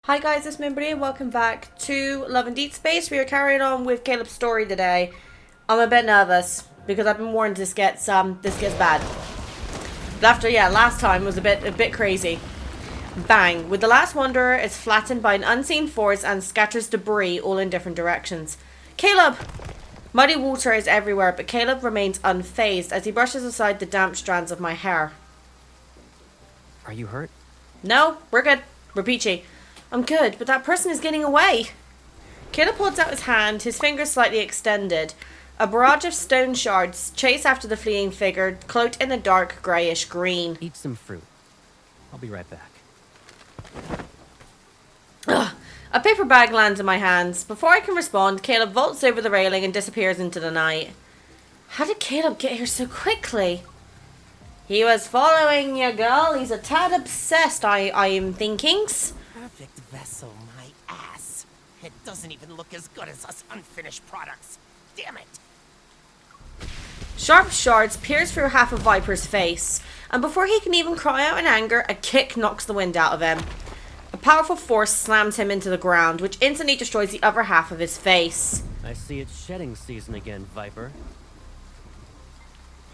Hi guys, it's Mimberly and welcome back to Love and Deepspace. We are carrying on with Caleb's story today. I'm a bit nervous because I've been warned this gets bad. Last time was a bit crazy. Bang! With the last wanderer is flattened by an unseen force and scatters debris all in different directions. Caleb! Muddy water is everywhere, but Caleb remains unfazed as he brushes aside the damp strands of my hair. Are you hurt? No, we're good. We're peachy. I'm good, but that person is getting away. Caleb holds out his hand, his fingers slightly extended. A barrage of stone shards chase after the fleeing figure, cloaked in a dark greyish green. Eat some fruit. I'll be right back. Ugh. A paper bag lands in my hands. Before I can respond, Caleb vaults over the railing and disappears into the night. How did Caleb get here so quickly? He was following you, girl. He's a tad obsessed, I am thinkings. Perfect vessel, my ass. It doesn't even look as good as us unfinished products. Damn it. Sharp shards pierce through half of Viper's face, and before he can even cry out in anger, a kick knocks the wind out of him. A powerful force slams him into the ground, which instantly destroys the other half of his face. I see it's shedding season again, Viper.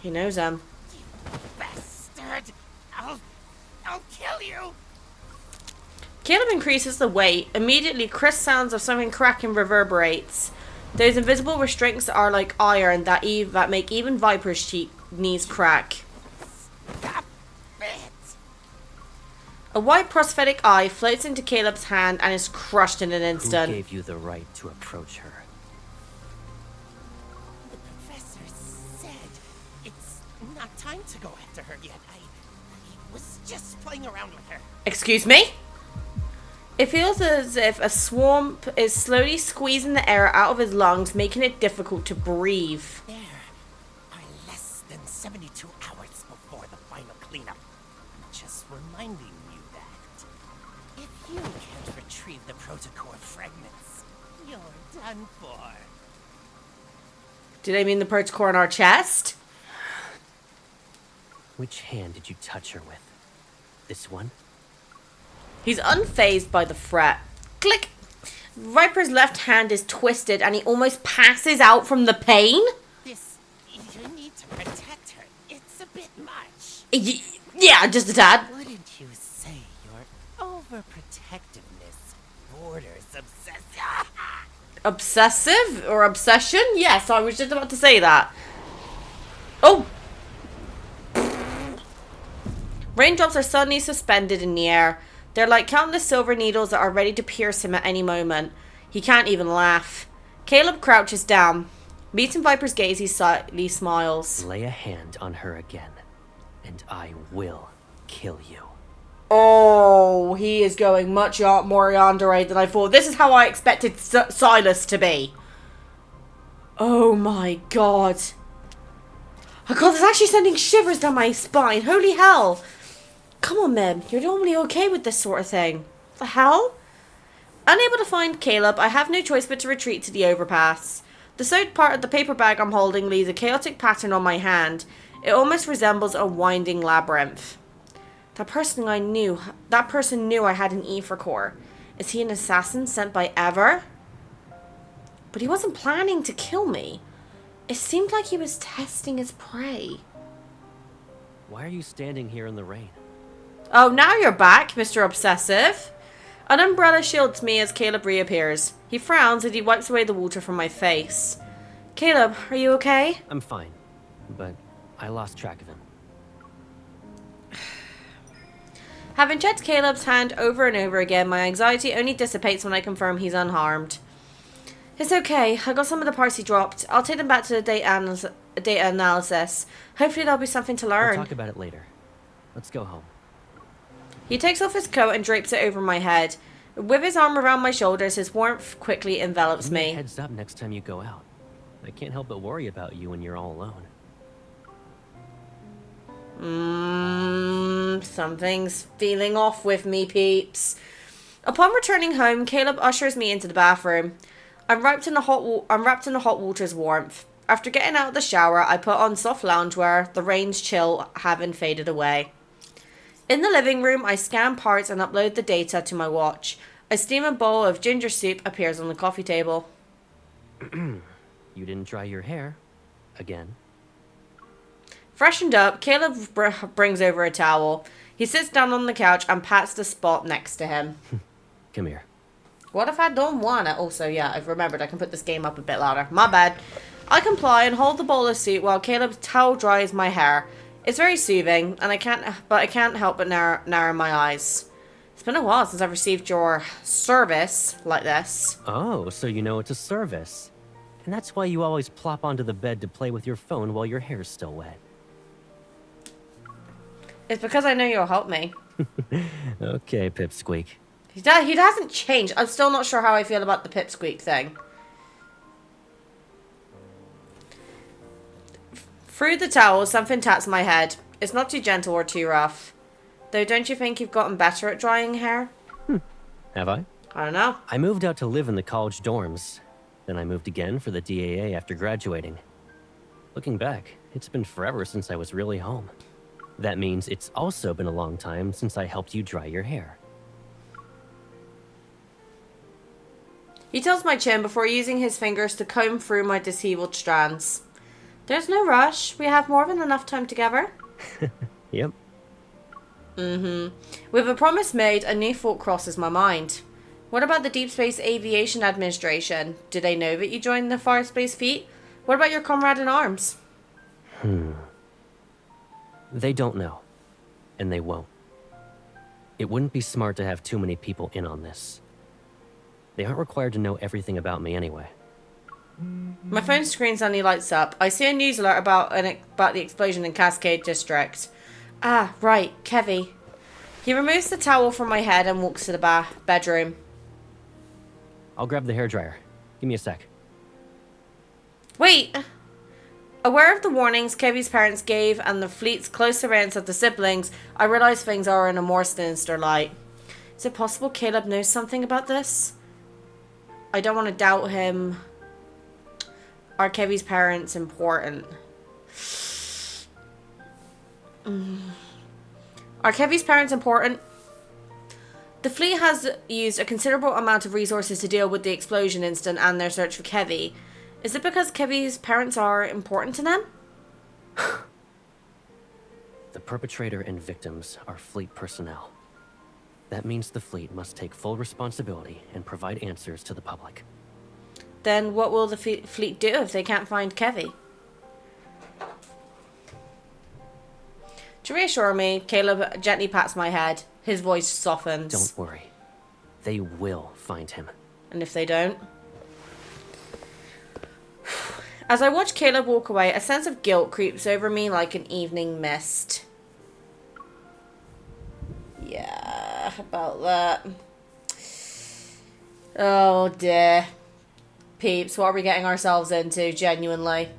He knows him. You bastard. I'll kill you. Caleb increases the weight. Immediately, crisp sounds of something cracking reverberates. Those invisible restraints are like iron that make even Viper's knees crack. Stop it. A white prosthetic eye floats into Caleb's hand and is crushed in an instant. Who gave you the right to approach her? The professor said it's not time to go after her yet. I was just playing around with her. Excuse me? It feels as if a swamp is slowly squeezing the air out of his lungs, making it difficult to breathe. There are less than 72 hours before the final cleanup. I'm just reminding you that if you can't retrieve the protocore fragments, you're done for. Do they mean the protocore on our chest? Which hand did you touch her with? This one? He's unfazed by the threat. Click! Viper's left hand is twisted and he almost passes out from the pain. You need to protect her. It's a bit much. Yeah, just a tad. Wouldn't you say your overprotectiveness borders obsessive? Obsessive or obsession? Yes, I was just about to say that. Oh! Raindrops are suddenly suspended in the air. They're like countless silver needles that are ready to pierce him at any moment. He can't even laugh. Caleb crouches down. Meeting Viper's gaze, he slightly smiles. Lay a hand on her again, and I will kill you. Oh, he is going much more Yandere than I thought. This is how I expected Silas to be. Oh my god. Oh god, it's actually sending shivers down my spine. Holy hell. Come on, Mim. You're normally okay with this sort of thing. The hell? Unable to find Caleb, I have no choice but to retreat to the overpass. The sewed part of the paper bag I'm holding leaves a chaotic pattern on my hand. It almost resembles a winding labyrinth. That person knew I had an E for core. Is he an assassin sent by Ever? But he wasn't planning to kill me. It seemed like he was testing his prey. Why are you standing here in the rain? Oh, now you're back, Mr. Obsessive. An umbrella shields me as Caleb reappears. He frowns as he wipes away the water from my face. Caleb, are you okay? I'm fine, but I lost track of him. Having checked Caleb's hand over and over again, my anxiety only dissipates when I confirm he's unharmed. It's okay. I got some of the parts he dropped. I'll take them back to the data analysis. Hopefully there'll be something to learn. We'll talk about it later. Let's go home. He takes off his coat and drapes it over my head. With his arm around my shoulders, his warmth quickly envelops me. Heads up next time you go out. I can't help but worry about you when you're all alone. Something's feeling off with me, peeps. Upon returning home, Caleb ushers me into the bathroom. I'm wrapped in the hot water's warmth. After getting out of the shower, I put on soft loungewear, the rain's chill having faded away. In the living room, I scan parts and upload the data to my watch. A steaming bowl of ginger soup appears on the coffee table. You didn't dry your hair. Again. Freshened up, Caleb brings over a towel. He sits down on the couch and pats the spot next to him. Come here. What if I don't want it? Also, yeah, I've remembered I can put this game up a bit louder. My bad. I comply and hold the bowl of soup while Caleb's towel dries my hair. It's very soothing, and I can't help but narrow my eyes. It's been a while since I've received your service like this. Oh, so you know it's a service. And that's why you always plop onto the bed to play with your phone while your hair's still wet. It's because I know you'll help me. Okay, Pipsqueak. He hasn't changed. I'm still not sure how I feel about the Pipsqueak thing. Through the towel, something taps my head. It's not too gentle or too rough. Though, don't you think you've gotten better at drying hair? Have I? I don't know. I moved out to live in the college dorms. Then I moved again for the DAA after graduating. Looking back, it's been forever since I was really home. That means it's also been a long time since I helped you dry your hair. He tilts my chin before using his fingers to comb through my disheveled strands. There's no rush. We have more than enough time together. Yep. With a promise made, a new thought crosses my mind. What about the Deepspace Aviation Administration? Do they know that you joined the Firespace Fleet? What about your comrade in arms? They don't know. And they won't. It wouldn't be smart to have too many people in on this. They aren't required to know everything about me anyway. My phone screen suddenly lights up. I see a news alert about the explosion in Cascade District. Ah, right, Kevy. He removes the towel from my head and walks to the bedroom. I'll grab the hairdryer. Give me a sec. Wait! Aware of the warnings Kevy's parents gave and the fleet's close surveillance of the siblings, I realize things are in a more sinister light. Is it possible Caleb knows something about this? I don't want to doubt him. Are Kevy's parents important? Are Kevy's parents important? The fleet has used a considerable amount of resources to deal with the explosion incident and their search for Kevy. Is it because Kevy's parents are important to them? The perpetrator and victims are fleet personnel. That means the fleet must take full responsibility and provide answers to the public. Then what will the fleet do if they can't find Kevy? To reassure me, Caleb gently pats my head. His voice softens. Don't worry. They will find him. And if they don't? As I watch Caleb walk away, a sense of guilt creeps over me like an evening mist. Yeah, about that. Oh dear. Peeps, what are we getting ourselves into, genuinely?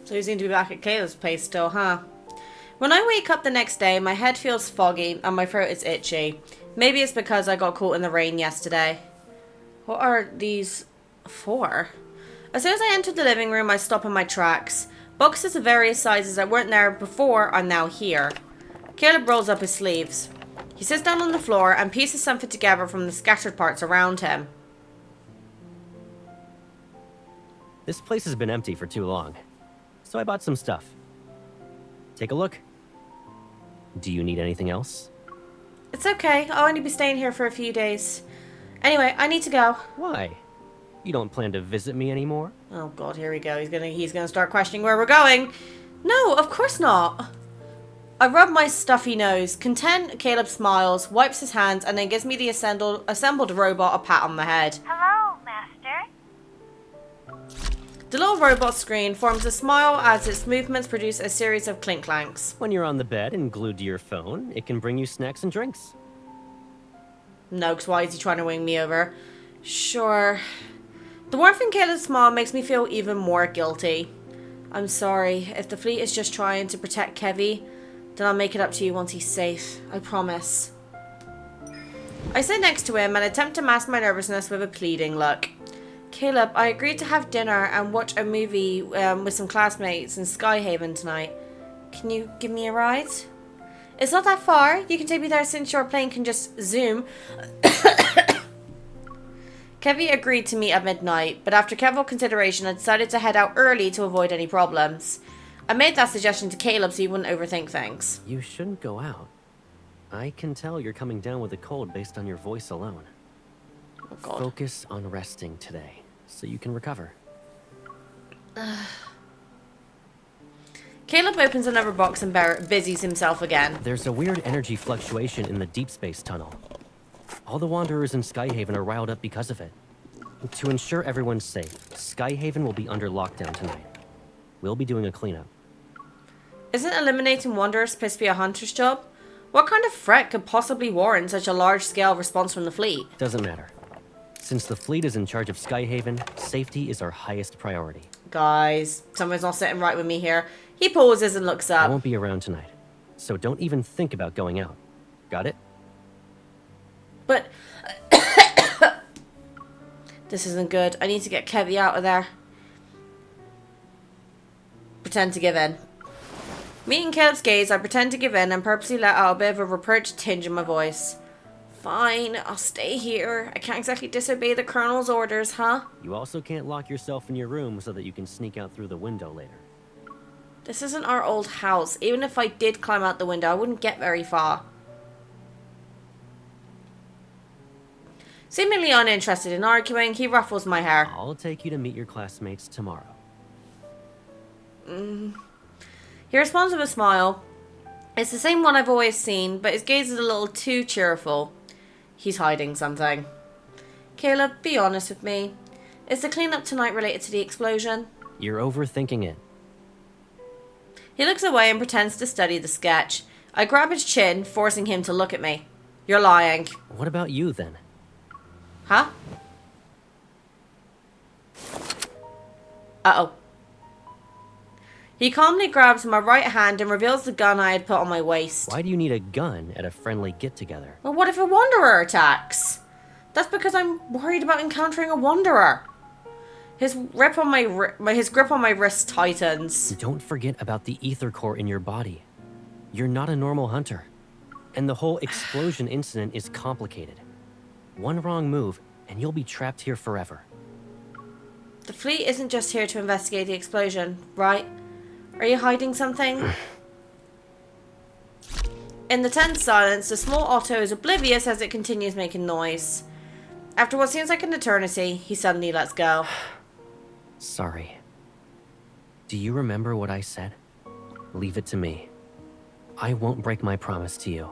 So you seem to be back at Caleb's place still, huh? When I wake up the next day, my head feels foggy and my throat is itchy. Maybe it's because I got caught in the rain yesterday. What are these for? As soon as I enter the living room, I stop in my tracks. Boxes of various sizes that weren't there before are now here. Caleb rolls up his sleeves. He sits down on the floor and pieces something together from the scattered parts around him. This place has been empty for too long, so I bought some stuff. Take a look. Do you need anything else? It's okay. I'll only be staying here for a few days. Anyway, I need to go. Why? You don't plan to visit me anymore? Oh god, here we go. He's gonna start questioning where we're going. No, of course not. I rub my stuffy nose. Content, Caleb smiles, wipes his hands, and then gives me the assembled robot a pat on the head. Hello, Master. The little robot screen forms a smile as its movements produce a series of clink-clanks. When you're on the bed and glued to your phone, it can bring you snacks and drinks. No, because why is he trying to wing me over? Sure. The warmth in Caleb's smile makes me feel even more guilty. I'm sorry. If the fleet is just trying to protect Kevy, then I'll make it up to you once he's safe. I promise. I sit next to him and attempt to mask my nervousness with a pleading look. Caleb, I agreed to have dinner and watch a movie with some classmates in Skyhaven tonight. Can you give me a ride? It's not that far. You can take me there since your plane can just zoom. Kevy agreed to meet at midnight, but after careful consideration, I decided to head out early to avoid any problems. I made that suggestion to Caleb so he wouldn't overthink things. You shouldn't go out. I can tell you're coming down with a cold based on your voice alone. Oh, God. Focus on resting today, so you can recover. Caleb opens another box and busies himself again. There's a weird energy fluctuation in the Deepspace tunnel. All the Wanderers in Skyhaven are riled up because of it. To ensure everyone's safe, Skyhaven will be under lockdown tonight. We'll be doing a cleanup. Isn't eliminating Wanderers supposed to be a hunter's job? What kind of threat could possibly warrant such a large-scale response from the fleet? Doesn't matter. Since the fleet is in charge of Skyhaven, safety is our highest priority. Guys, someone's not sitting right with me here. He pauses and looks I up. won't be around tonight, so don't even think about going out. Got it? But... this isn't good. I need to get Kevy out of there. Pretend to give in. Meeting Caleb's gaze, I pretend to give in and purposely let out a bit of a reproach tinge in my voice. Fine, I'll stay here. I can't exactly disobey the Colonel's orders, huh? You also can't lock yourself in your room so that you can sneak out through the window later. This isn't our old house. Even if I did climb out the window, I wouldn't get very far. Seemingly uninterested in arguing, he ruffles my hair. I'll take you to meet your classmates tomorrow. He responds with a smile. It's the same one I've always seen, but his gaze is a little too cheerful. He's hiding something. Caleb, be honest with me. Is the cleanup tonight related to the explosion? You're overthinking it. He looks away and pretends to study the sketch. I grab his chin, forcing him to look at me. You're lying. What about you, then? Huh? Uh-oh. He calmly grabs my right hand and reveals the gun I had put on my waist. Why do you need a gun at a friendly get-together? Well, what if a wanderer attacks? That's because I'm worried about encountering a wanderer. His grip on my wrist tightens. Don't forget about the ether core in your body. You're not a normal hunter. And the whole explosion incident is complicated. One wrong move, and you'll be trapped here forever. The fleet isn't just here to investigate the explosion, right? Are you hiding something? In the tense silence, the small Otto is oblivious as it continues making noise. After what seems like an eternity, he suddenly lets go. Sorry. Do you remember what I said? Leave it to me. I won't break my promise to you.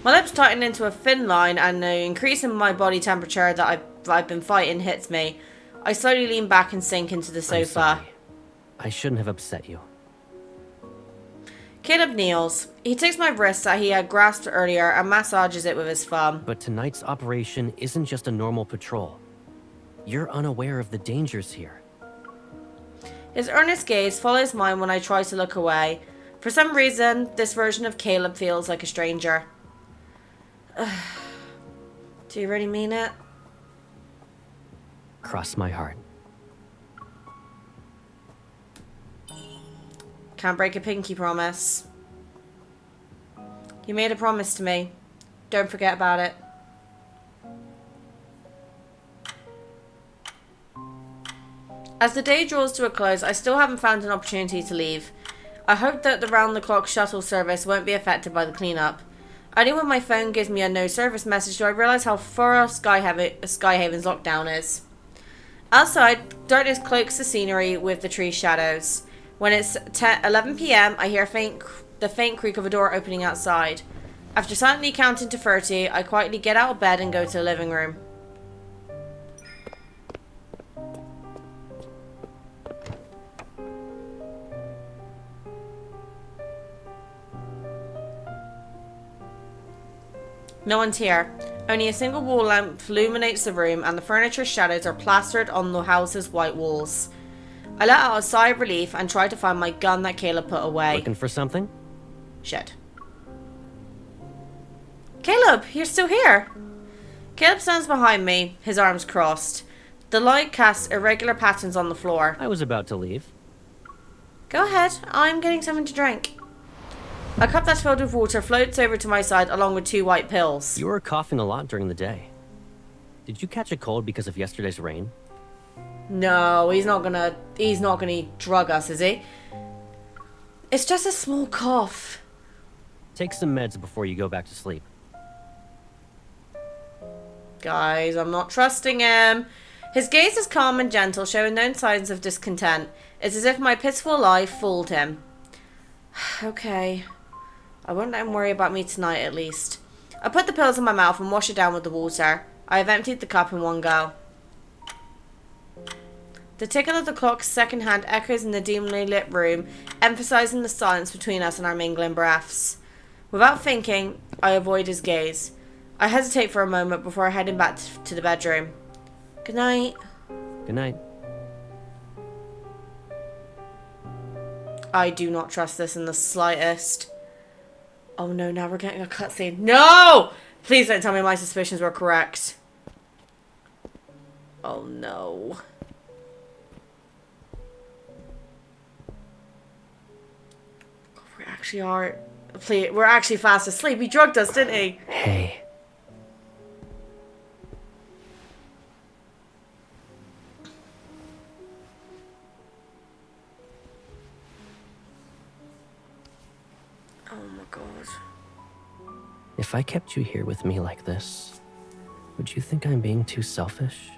My lips tighten into a thin line and the increase in my body temperature that I've been fighting hits me. I slowly lean back and sink into the I'm sofa. sorry. I shouldn't have upset you. Caleb kneels. He takes my wrist that he had grasped earlier and massages it with his thumb. But tonight's operation isn't just a normal patrol. You're unaware of the dangers here. His earnest gaze follows mine when I try to look away. For some reason, this version of Caleb feels like a stranger. Do you really mean it? Cross my heart. Can't break a pinky promise. You made a promise to me. Don't forget about it. As the day draws to a close, I still haven't found an opportunity to leave. I hope that the round-the-clock shuttle service won't be affected by the cleanup. Only when my phone gives me a no-service message do I realise how thorough Skyhaven's lockdown is. Outside, darkness cloaks the scenery with the tree shadows. When it's 11 p.m, I hear the faint creak of a door opening outside. After silently counting to 30, I quietly get out of bed and go to the living room. No one's here. Only a single wall lamp illuminates the room and the furniture shadows are plastered on the house's white walls. I let out a sigh of relief and try to find my gun that Caleb put away. Looking for something? Shit. Caleb, you're still here. Caleb stands behind me, his arms crossed. The light casts irregular patterns on the floor. I was about to leave. Go ahead. I'm getting something to drink. A cup that's filled with water floats over to my side along with 2 white pills. You were coughing a lot during the day. Did you catch a cold because of yesterday's rain? No, he's not gonna drug us, is he? It's just a small cough. Take some meds before you go back to sleep. Guys, I'm not trusting him. His gaze is calm and gentle, showing no signs of discontent. It's as if my pitiful life fooled him. Okay. I won't let him worry about me tonight, at least. I put the pills in my mouth and wash it down with the water. I have emptied the cup in one go. The tickle of the clock's second hand echoes in the dimly lit room, emphasizing the silence between us and our mingling breaths. Without thinking, I avoid his gaze. I hesitate for a moment before heading back to the bedroom. Good night. Good night. I do not trust this in the slightest. Oh no, now we're getting a cutscene. No! Please don't tell me my suspicions were correct. Oh no. We actually are... Please, we're actually fast asleep. He drugged us, didn't he? Hey. Oh my god. If I kept you here with me like this, would you think I'm being too selfish?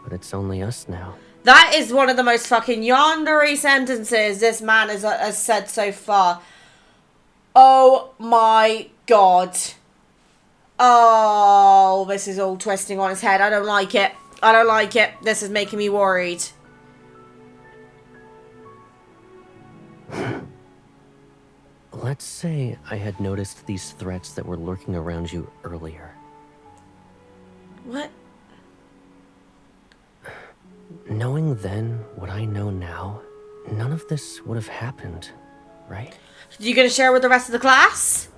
But it's only us now. That is one of the most fucking yandere sentences this man has said so far. Oh my god. Oh, this is all twisting on his head. I don't like it. I don't like it. This is making me worried. Let's say I had noticed these threats that were lurking around you earlier. What? Knowing then what I know now, none of this would have happened, right? You gonna share with the rest of the class?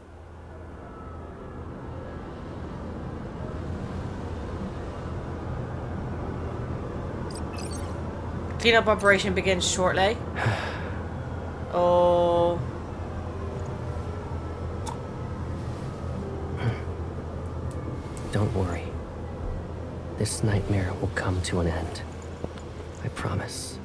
Cleanup operation begins shortly. Oh. Don't worry. This nightmare will come to an end. I promise.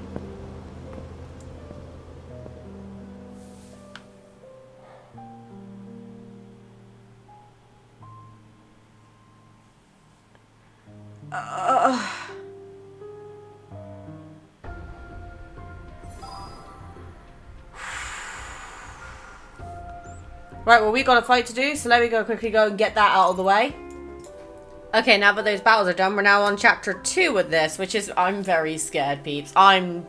Right, well, we got a fight to do, so let me quickly go and get that out of the way. Okay, now that those battles are done, we're now on chapter 2 with this, which is... I'm very scared, peeps. I'm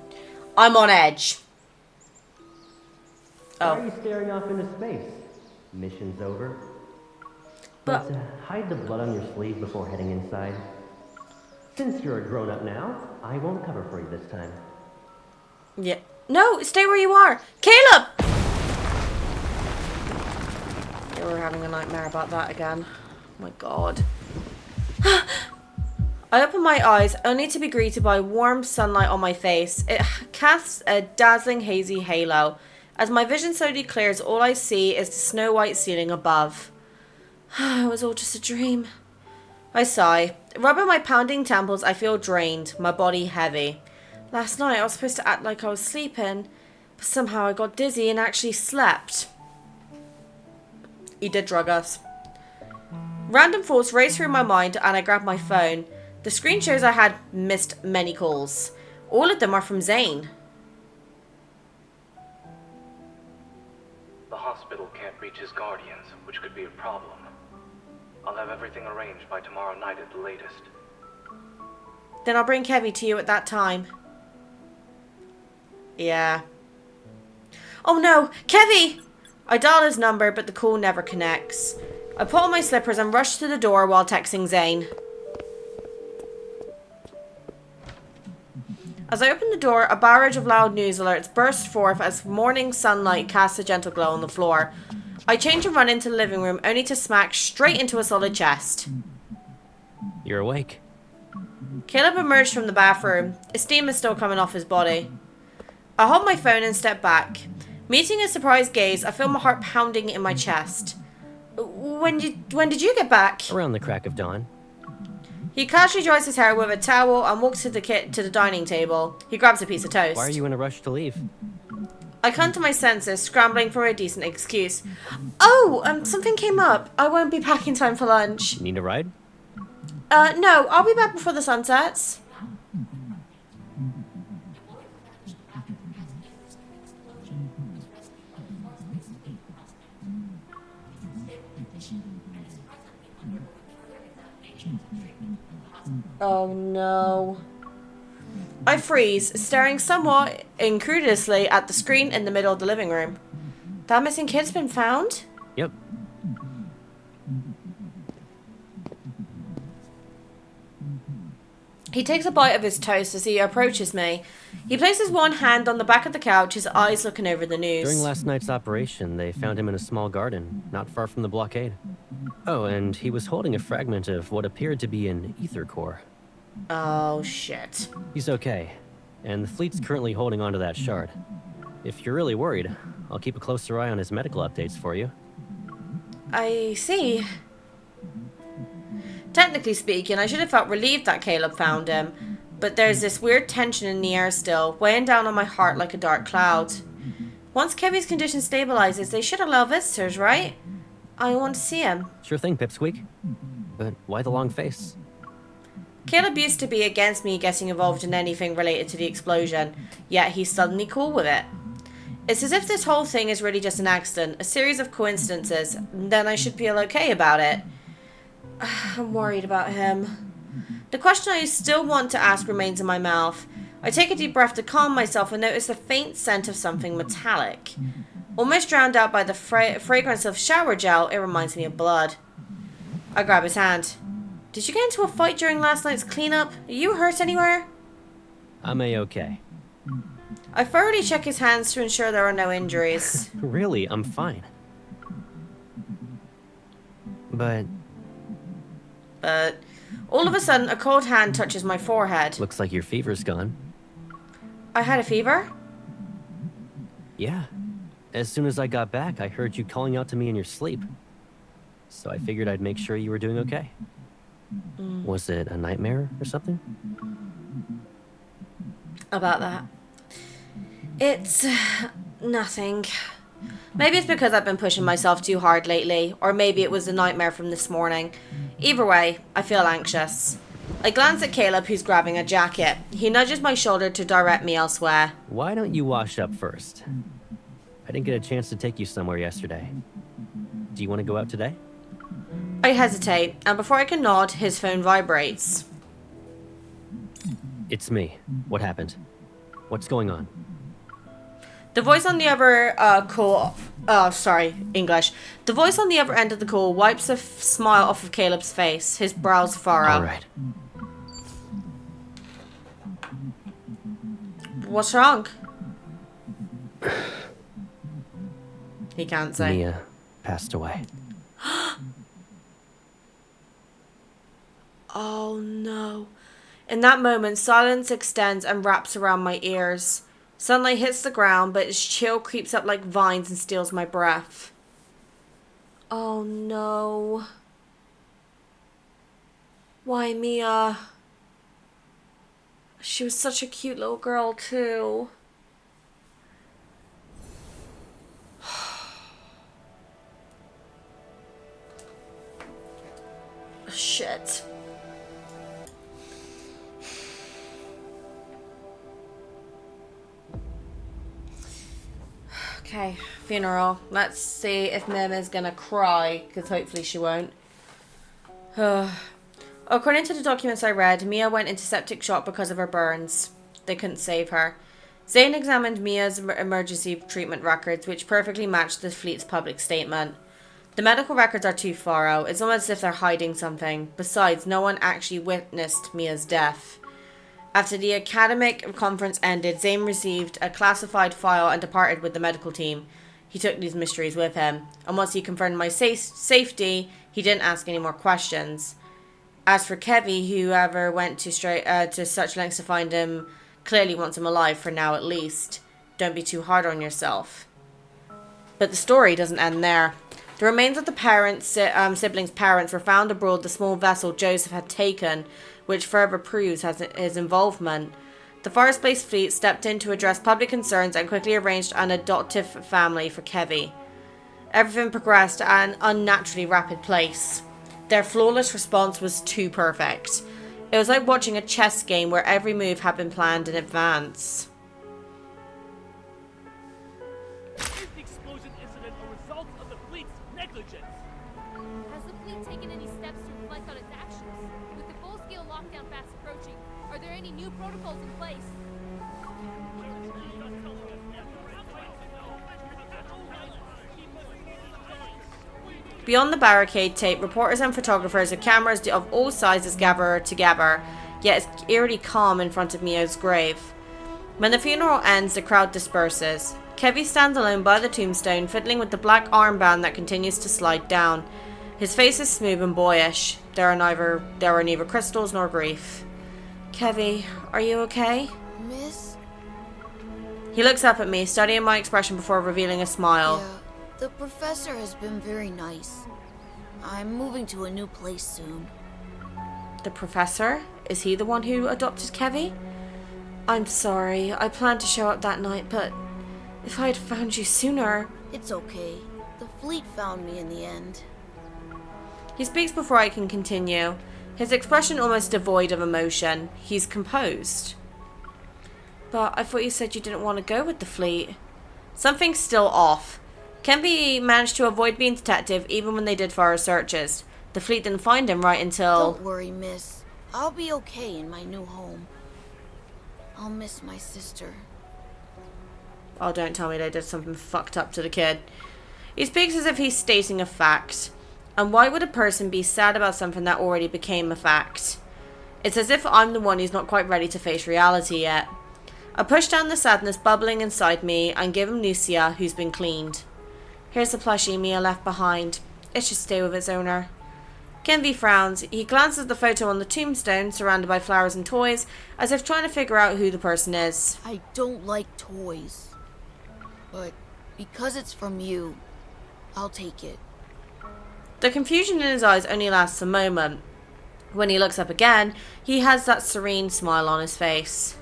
on edge. Why are you staring off into space? Mission's over. But... hide the blood on your sleeve before heading inside. Since you're a grown-up now, I won't cover for you this time. Yeah. No, stay where you are. Caleb! Yeah, we're having a nightmare about that again. Oh my god. I open my eyes, only to be greeted by warm sunlight on my face. It casts a dazzling hazy halo. As my vision slowly clears, all I see is the snow-white ceiling above. It was all just a dream. I sigh. Rubbing my pounding temples, I feel drained, my body heavy. Last night, I was supposed to act like I was sleeping, but somehow I got dizzy and actually slept. He did drug us. Random thoughts race through my mind and I grab my phone. The screen shows I had missed many calls. All of them are from Zane. The hospital can't reach his guardians, which could be a problem. I'll have everything arranged by tomorrow night at the latest. Then I'll bring Kevy to you at that time. Yeah. Oh no! Kevy! I dial his number, but the call never connects. I put on my slippers and rush to the door while texting Zane. As I open the door, a barrage of loud news alerts burst forth as morning sunlight casts a gentle glow on the floor. I change and run into the living room, only to smack straight into a solid chest. You're awake. Caleb emerged from the bathroom. His steam is still coming off his body. I hold my phone and step back. Meeting his surprised gaze, I feel my heart pounding in my chest. When did you get back? Around the crack of dawn. He casually dries his hair with a towel and walks to the dining table. He grabs a piece of toast. Why are you in a rush to leave? I come to my senses, scrambling for a decent excuse. Oh, something came up. I won't be back in time for lunch. Need a ride? No, I'll be back before the sun sets. Oh no. I freeze, staring somewhat incredulously at the screen in the middle of the living room. That missing kid's been found? Yep. He takes a bite of his toast as he approaches me. He places one hand on the back of the couch, his eyes looking over the news. During last night's operation, they found him in a small garden, not far from the blockade. Oh, and he was holding a fragment of what appeared to be an ether core. Oh, shit. He's okay, and the fleet's currently holding onto that shard. If you're really worried, I'll keep a closer eye on his medical updates for you. I see. Technically speaking, I should have felt relieved that Caleb found him, but there's this weird tension in the air still, weighing down on my heart like a dark cloud. Once Kevy's condition stabilizes, they should allow visitors, right? I want to see him. Sure thing, Pipsqueak. But why the long face? Caleb used to be against me getting involved in anything related to the explosion, yet he's suddenly cool with it. It's as if this whole thing is really just an accident, a series of coincidences, and then I should feel okay about it. I'm worried about him. The question I still want to ask remains in my mouth. I take a deep breath to calm myself and notice the faint scent of something metallic. Almost drowned out by the fragrance of shower gel, it reminds me of blood. I grab his hand. Did you get into a fight during last night's cleanup? Are you hurt anywhere? I'm A-okay. I thoroughly check his hands to ensure there are no injuries. Really, I'm fine. But all of a sudden, a cold hand touches my forehead. looks like your fever's gone. I had a fever? Yeah. As soon as I got back, I heard you calling out to me in your sleep. So I figured I'd make sure you were doing okay. Was it a nightmare or something? About that. It's nothing. Maybe it's because I've been pushing myself too hard lately, or maybe it was the nightmare from this morning. Either way, I feel anxious. I glance at Caleb, who's grabbing a jacket. He nudges my shoulder to direct me elsewhere. Why don't you wash up first? I didn't get a chance to take you somewhere yesterday. Do you want to go out today? I hesitate, and before I can nod, his phone vibrates. It's me. What happened? What's going on? The voice on the other call... Oh, sorry, English. The voice on the other end of the call wipes a smile off of Caleb's face, his brows furrow. All right. What's wrong? He can't say. Mia passed away. Oh no. In that moment, silence extends and wraps around my ears. Sunlight hits the ground, but its chill creeps up like vines and steals my breath. Oh no. Why, Mia? She was such a cute little girl, too. Shit. Okay, funeral. Let's see if Mim is gonna cry, because hopefully she won't. According to the documents I read, Mia went into septic shock because of her burns. They couldn't save her. Zane examined Mia's emergency treatment records, which perfectly matched the fleet's public statement. The medical records are too thorough. It's almost as if they're hiding something. Besides, no one actually witnessed Mia's death. After the academic conference ended, Zane received a classified file and departed with the medical team. He took these mysteries with him, and once he confirmed my safety, he didn't ask any more questions. As for Kevy, whoever went to such lengths to find him clearly wants him alive for now at least. Don't be too hard on yourself. But the story doesn't end there. The remains of the siblings' parents were found aboard the small vessel Joseph had taken, which further proves his involvement. The Forest-based fleet stepped in to address public concerns and quickly arranged an adoptive family for Kevy. Everything progressed at an unnaturally rapid pace. Their flawless response was too perfect. It was like watching a chess game where every move had been planned in advance. Is the explosion incident a result of the fleet's negligence? Has the fleet taken any steps to reflect on its actions? With the full-scale lockdown fast approaching, are there any new protocols in place? Beyond the barricade tape, reporters and photographers with cameras of all sizes gather together, yet it's eerily calm in front of Mio's grave. When the funeral ends, the crowd disperses. Kevy stands alone by the tombstone, fiddling with the black armband that continues to slide down. His face is smooth and boyish. There are neither crystals nor grief. Kevy, are you okay? Miss? He looks up at me, studying my expression before revealing a smile. Yeah, the professor has been very nice. I'm moving to a new place soon. The professor? Is he the one who adopted Kevy? I'm sorry. I planned to show up that night, but if I had found you sooner... It's okay. The fleet found me in the end. He speaks before I can continue. His expression almost devoid of emotion. He's composed. But I thought you said you didn't want to go with the fleet. Something's still off. Kevy managed to avoid being detective even when they did thorough searches. The fleet didn't find him right until... Don't worry, miss. I'll be okay in my new home. I'll miss my sister. Oh, don't tell me they did something fucked up to the kid. He speaks as if he's stating a fact. And why would a person be sad about something that already became a fact? It's as if I'm the one who's not quite ready to face reality yet. I push down the sadness bubbling inside me and give him Lucia, who's been cleaned. Here's the plushie Mia left behind. It should stay with its owner. Kenvi frowns. He glances at the photo on the tombstone, surrounded by flowers and toys, as if trying to figure out who the person is. I don't like toys. But because it's from you, I'll take it. The confusion in his eyes only lasts a moment. When he looks up again, he has that serene smile on his face.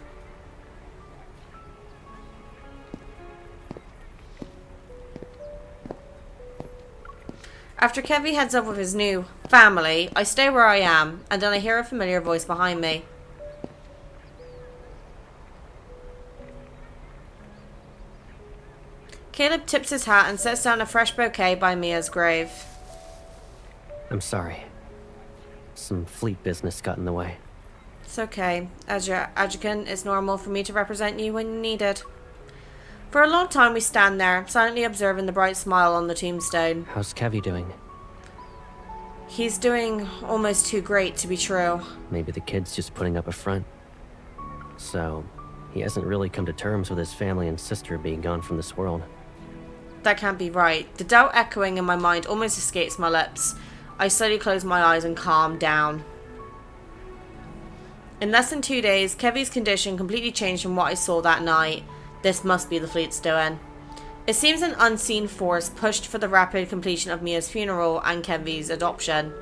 After Kevy heads up with his new family, I stay where I am, and then I hear a familiar voice behind me. Caleb tips his hat and sets down a fresh bouquet by Mia's grave. I'm sorry. Some fleet business got in the way. It's okay. As your adjutant, it's normal for me to represent you when you need it. For a long time we stand there, silently observing the bright smile on the tombstone. How's Kevy doing? He's doing almost too great to be true. Maybe the kid's just putting up a front. So, he hasn't really come to terms with his family and sister being gone from this world. That can't be right. The doubt echoing in my mind almost escapes my lips. I slowly close my eyes and calm down. In less than 2 days, Kevy's condition completely changed from what I saw that night. This must be the fleet's doing. It seems an unseen force pushed for the rapid completion of Mia's funeral and Kevy's adoption.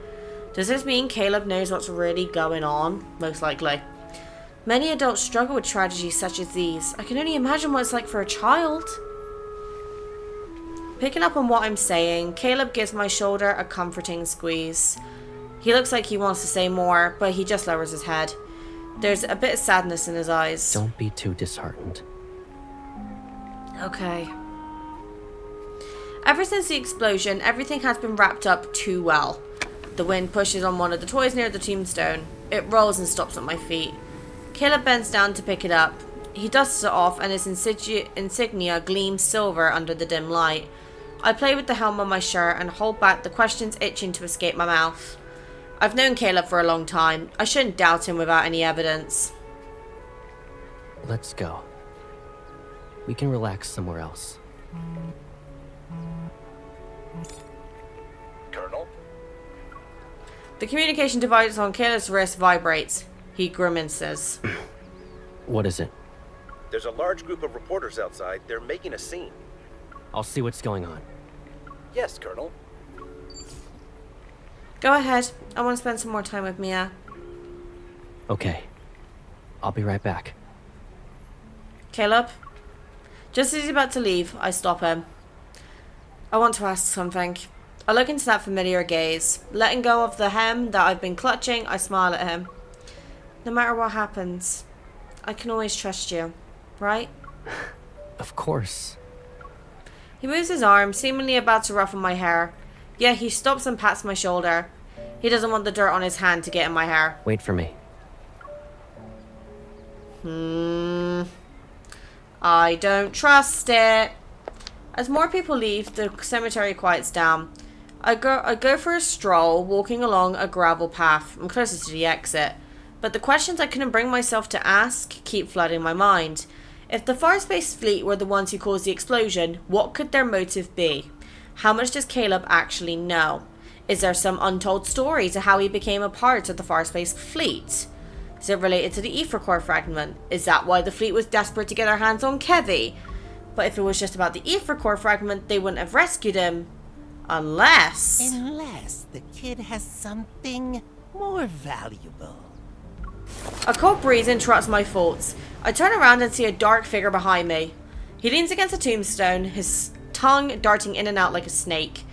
Does this mean Caleb knows what's really going on? Most likely. Many adults struggle with tragedies such as these. I can only imagine what it's like for a child. Picking up on what I'm saying, Caleb gives my shoulder a comforting squeeze. He looks like he wants to say more, but he just lowers his head. There's a bit of sadness in his eyes. Don't be too disheartened. Okay. Ever since the explosion, everything has been wrapped up too well. The wind pushes on one of the toys near the tombstone. It rolls and stops at my feet. Caleb bends down to pick it up. He dusts it off and his insignia gleams silver under the dim light. I play with the helm on my shirt and hold back the questions itching to escape my mouth. I've known Caleb for a long time. I shouldn't doubt him without any evidence. Let's go. We can relax somewhere else. The communication device on Caleb's wrist vibrates. He grimaces. What is it? There's a large group of reporters outside. They're making a scene. I'll see what's going on. Yes, Colonel. Go ahead. I want to spend some more time with Mia. Okay. I'll be right back. Caleb? Just as he's about to leave, I stop him. I want to ask something. I look into that familiar gaze. Letting go of the hem that I've been clutching, I smile at him. No matter what happens, I can always trust you, right? Of course. He moves his arm, seemingly about to ruffle my hair. Yeah, he stops and pats my shoulder. He doesn't want the dirt on his hand to get in my hair. Wait for me. I don't trust it. As more people leave, the cemetery quiets down. I go for a stroll, walking along a gravel path. I'm closer to the exit. But the questions I couldn't bring myself to ask keep flooding my mind. If the Farspace fleet were the ones who caused the explosion, what could their motive be? How much does Caleb actually know? Is there some untold story to how he became a part of the Farspace fleet? Is it related to the ether core fragment? Is that why the fleet was desperate to get their hands on Kevy? But if it was just about the ether core fragment, they wouldn't have rescued him. Unless the kid has something more valuable. a cold breeze interrupts my thoughts. I turn around and see a dark figure behind me. He leans against a tombstone, his tongue darting in and out like a snake.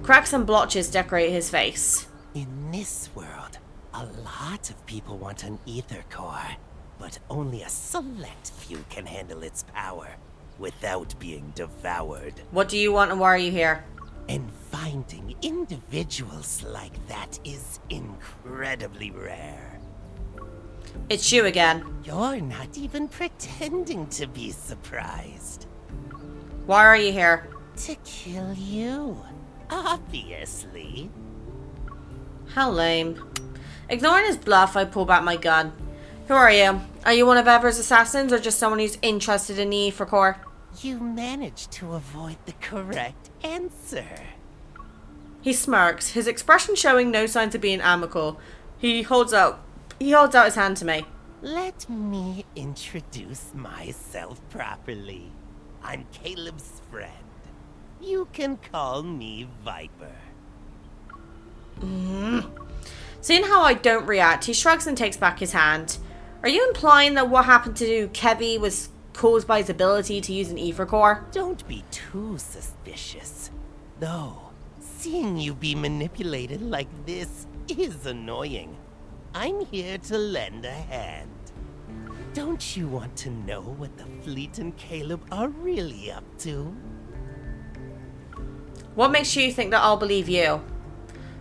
Cracks and blotches decorate his face. In this world, a lot of people want an ether core, but only a select few can handle its power without being devoured. What do you want and why are you here? And finding individuals like that is incredibly rare. It's you again. You're not even pretending to be surprised. Why are you here? To kill you, obviously. How lame. Ignoring his bluff, I pull back my gun. Who are you? Are you one of Ever's assassins or just someone who's interested in the ether core? You managed to avoid the correct answer. He smirks, his expression showing no signs of being amicable. He holds out his hand to me. Let me introduce myself properly. I'm Caleb's friend. You can call me Viper. Seeing how I don't react, he shrugs and takes back his hand. Are you implying that what happened to Kevy was caused by his ability to use an ether core? Don't be too suspicious. Though, seeing you be manipulated like this is annoying. I'm here to lend a hand. Don't you want to know what the fleet and Caleb are really up to? What makes you think that I'll believe you?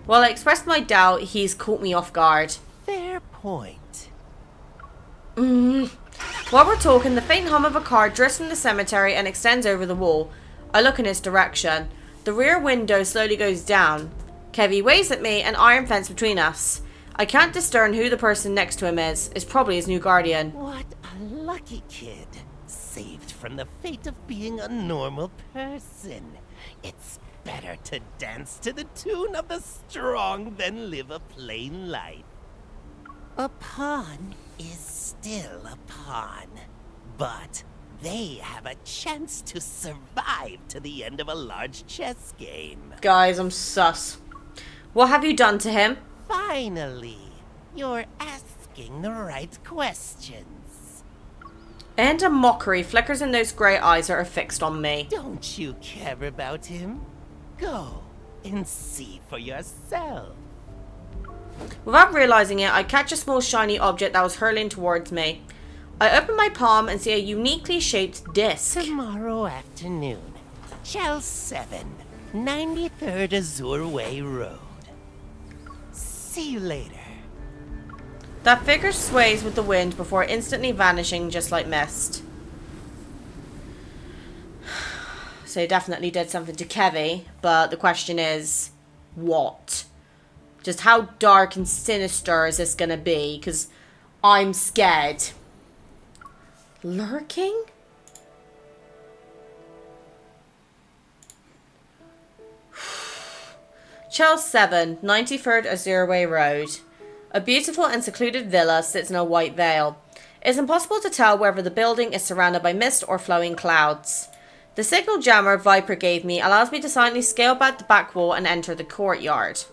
While I expressed my doubt, he's caught me off guard. Fair point. While we're talking, the faint hum of a car drifts from the cemetery and extends over the wall. I look in its direction. The rear window slowly goes down. Kevy waves at me, an iron fence between us. I can't discern who the person next to him is. It's probably his new guardian. What a lucky kid. Saved from the fate of being a normal person. It's better to dance to the tune of the strong than live a plain life. A pawn is still a pawn, but they have a chance to survive to the end of a large chess game. Guys, I'm sus. What have you done to him? Finally, you're asking the right questions. And a mockery flickers in those grey eyes that are fixed on me. Don't you care about him? Go and see for yourself. Without realizing it, I catch a small shiny object that was hurling towards me. I open my palm and see a uniquely shaped disc. Tomorrow afternoon, Chell 7, 93rd Azure Way Road. See you later. That figure sways with the wind before instantly vanishing just like mist. So he definitely did something to Kevy, but the question is, what? Just how dark and sinister is this gonna be? Because I'm scared. Lurking? Chels 7, 93rd Azureway Road. A beautiful and secluded villa sits in a white vale. It is impossible to tell whether the building is surrounded by mist or flowing clouds. The signal jammer Viper gave me allows me to silently scale back the back wall and enter the courtyard.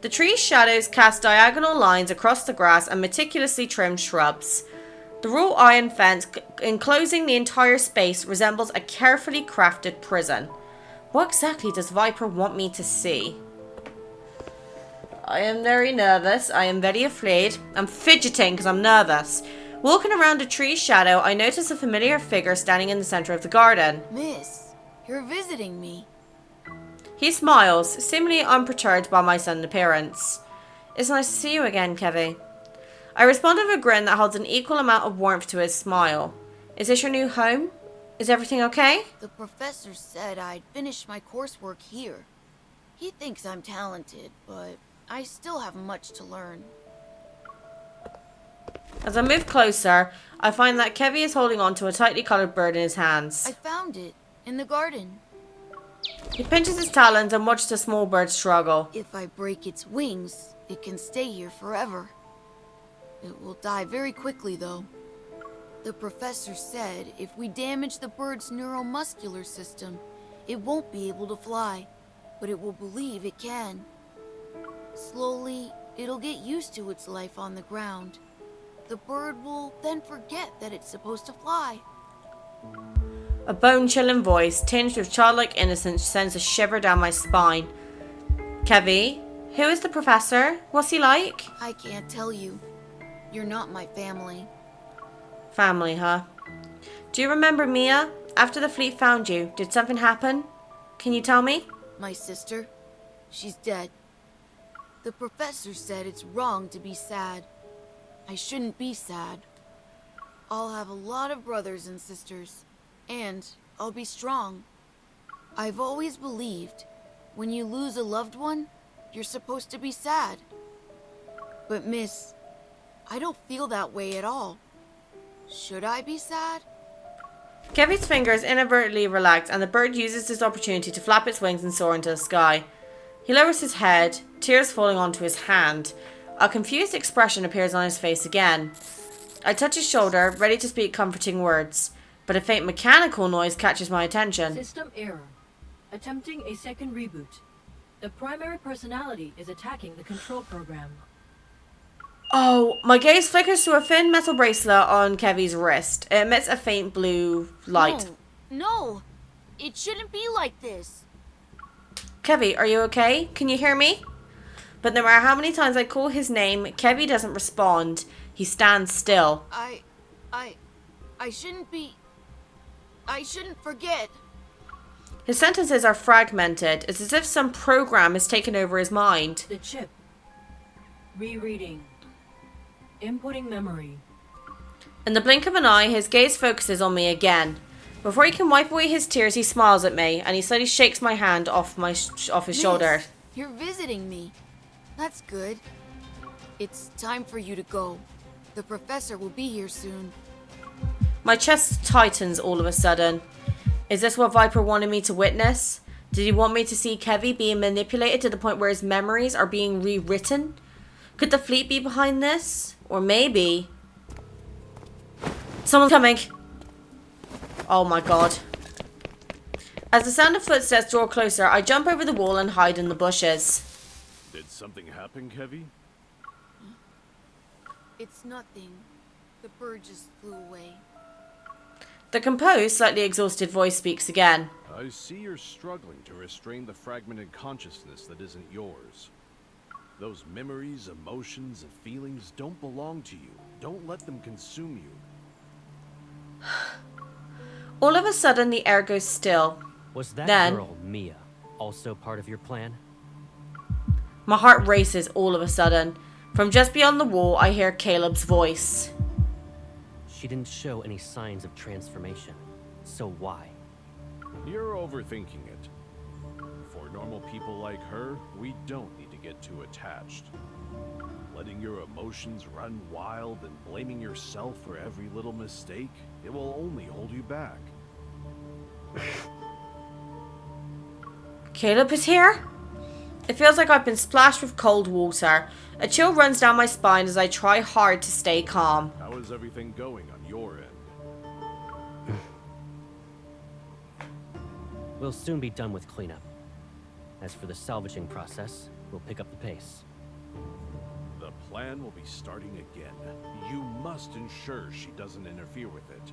The tree's shadows cast diagonal lines across the grass and meticulously trimmed shrubs. The wrought iron fence enclosing the entire space resembles a carefully crafted prison. What exactly does Viper want me to see? I am very nervous. I am very afraid. I'm fidgeting because I'm nervous. Walking around a tree's shadow, I notice a familiar figure standing in the center of the garden. Miss, you're visiting me. He smiles, seemingly unperturbed by my sudden appearance. It's nice to see you again, Kevy. I respond with a grin that holds an equal amount of warmth to his smile. Is this your new home? Is everything okay? The professor said I'd finish my coursework here. He thinks I'm talented, but I still have much to learn. As I move closer, I find that Kevy is holding on to a tightly colored bird in his hands. I found it in the garden. He pinches his talons and watches the small bird struggle. If I break its wings, it can stay here forever. It will die very quickly, though. The professor said if we damage the bird's neuromuscular system, it won't be able to fly, but it will believe it can. Slowly, it'll get used to its life on the ground. The bird will then forget that it's supposed to fly. A bone-chilling voice, tinged with childlike innocence, sends a shiver down my spine. Kevy, who is the professor? What's he like? I can't tell you. You're not my family. Family, huh? Do you remember Mia? After the fleet found you, did something happen? Can you tell me? My sister? She's dead. The professor said it's wrong to be sad. I shouldn't be sad. I'll have a lot of brothers and sisters. And I'll be strong. I've always believed when you lose a loved one, you're supposed to be sad. But miss, I don't feel that way at all. Should I be sad? Kevy's fingers inadvertently relax and the bird uses this opportunity to flap its wings and soar into the sky. He lowers his head, tears falling onto his hand. A confused expression appears on his face again. I touch his shoulder, ready to speak comforting words. But a faint mechanical noise catches my attention. System error. Attempting a second reboot. The primary personality is attacking the control program. Oh, my gaze flickers to a thin metal bracelet on Kevy's wrist. It emits a faint blue light. No, it shouldn't be like this. Kevy, are you okay? Can you hear me? But no matter how many times I call his name, Kevy doesn't respond. He stands still. I shouldn't be... I shouldn't forget. His sentences are fragmented. It's as if some program has taken over his mind. The chip. Rereading. Inputting memory. In the blink of an eye, his gaze focuses on me again. Before he can wipe away his tears, he smiles at me, and he slowly shakes my hand off his shoulder. You're visiting me. That's good. It's time for you to go. The professor will be here soon. My chest tightens all of a sudden. Is this what Viper wanted me to witness? Did he want me to see Kevy being manipulated to the point where his memories are being rewritten? Could the fleet be behind this? Or maybe... Someone's coming! Oh my god. As the sound of footsteps draw closer, I jump over the wall and hide in the bushes. Did something happen, Kevy? It's nothing. The bird just flew away. The composed, slightly exhausted voice speaks again. I see you're struggling to restrain the fragmented consciousness that isn't yours. Those memories, emotions, and feelings don't belong to you. Don't let them consume you. All of a sudden, the air goes still. Was that Then, girl, Mia, also part of your plan? my heart races all of a sudden. From just beyond the wall, I hear Caleb's voice. She didn't show any signs of transformation. So why? You're overthinking it. For normal people like her, we don't need to get too attached. Letting your emotions run wild and blaming yourself for every little mistake, it will only hold you back. Caleb is here? It feels like I've been splashed with cold water. A chill runs down my spine as I try hard to stay calm. How is everything going on your end? We'll soon be done with cleanup. As for the salvaging process, we'll pick up the pace. The plan will be starting again. You must ensure she doesn't interfere with it.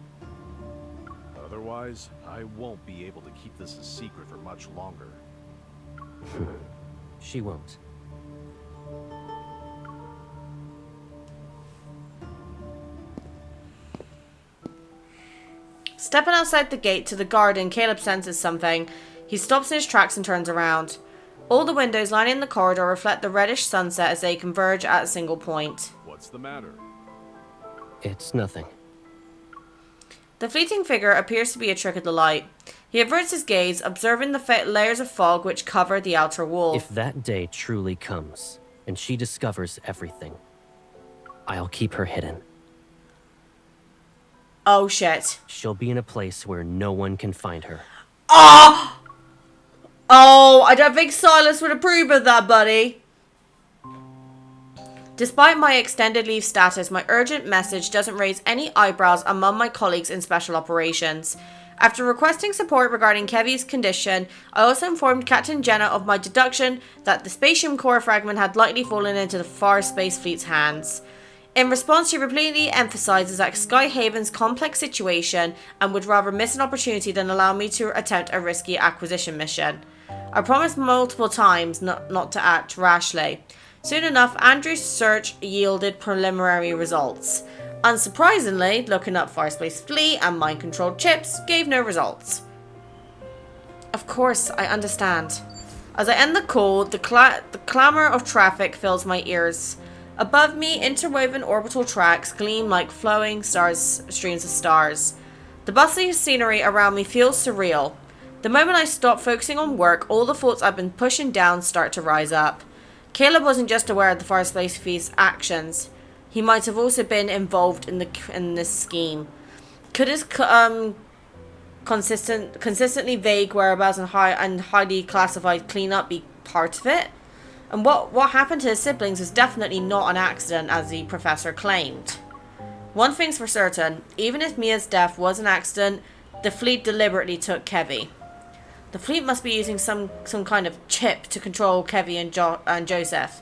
Otherwise, I won't be able to keep this a secret for much longer. She won't. Stepping outside the gate to the garden, Caleb senses something. He stops in his tracks and turns around. All the windows lining the corridor reflect the reddish sunset as they converge at a single point. What's the matter? It's nothing. The fleeting figure appears to be a trick of the light. He averts his gaze, observing the layers of fog which cover the outer wall. If that day truly comes, and she discovers everything, I'll keep her hidden. Oh shit. She'll be in a place where no one can find her. Oh! Oh, I don't think Silas would approve of that, buddy. Despite my extended leave status, my urgent message doesn't raise any eyebrows among my colleagues in special operations. After requesting support regarding Kevy's condition, I also informed Captain Jenna of my deduction that the spatium core fragment had likely fallen into the Far Space Fleet's hands. In response, she repeatedly emphasizes that Skyhaven's complex situation and would rather miss an opportunity than allow me to attempt a risky acquisition mission. I promised multiple times not to act rashly. Soon enough, Andrew's search yielded preliminary results. Unsurprisingly, looking up Farspace Fleet and mind-controlled chips gave no results. Of course, I understand. As I end the call, the clamor of traffic fills my ears. Above me, interwoven orbital tracks gleam like flowing streams of stars. The bustling scenery around me feels surreal. The moment I stop focusing on work, all the thoughts I've been pushing down start to rise up. Caleb wasn't just aware of the Far Space Fleet's actions. He might have also been involved in this scheme. Could his consistently vague whereabouts and highly classified cleanup be part of it? And what happened to his siblings was definitely not an accident, as the professor claimed. One thing's for certain: even if Mia's death was an accident, the fleet deliberately took Kevy. The fleet must be using some kind of chip to control Kevy and Joseph.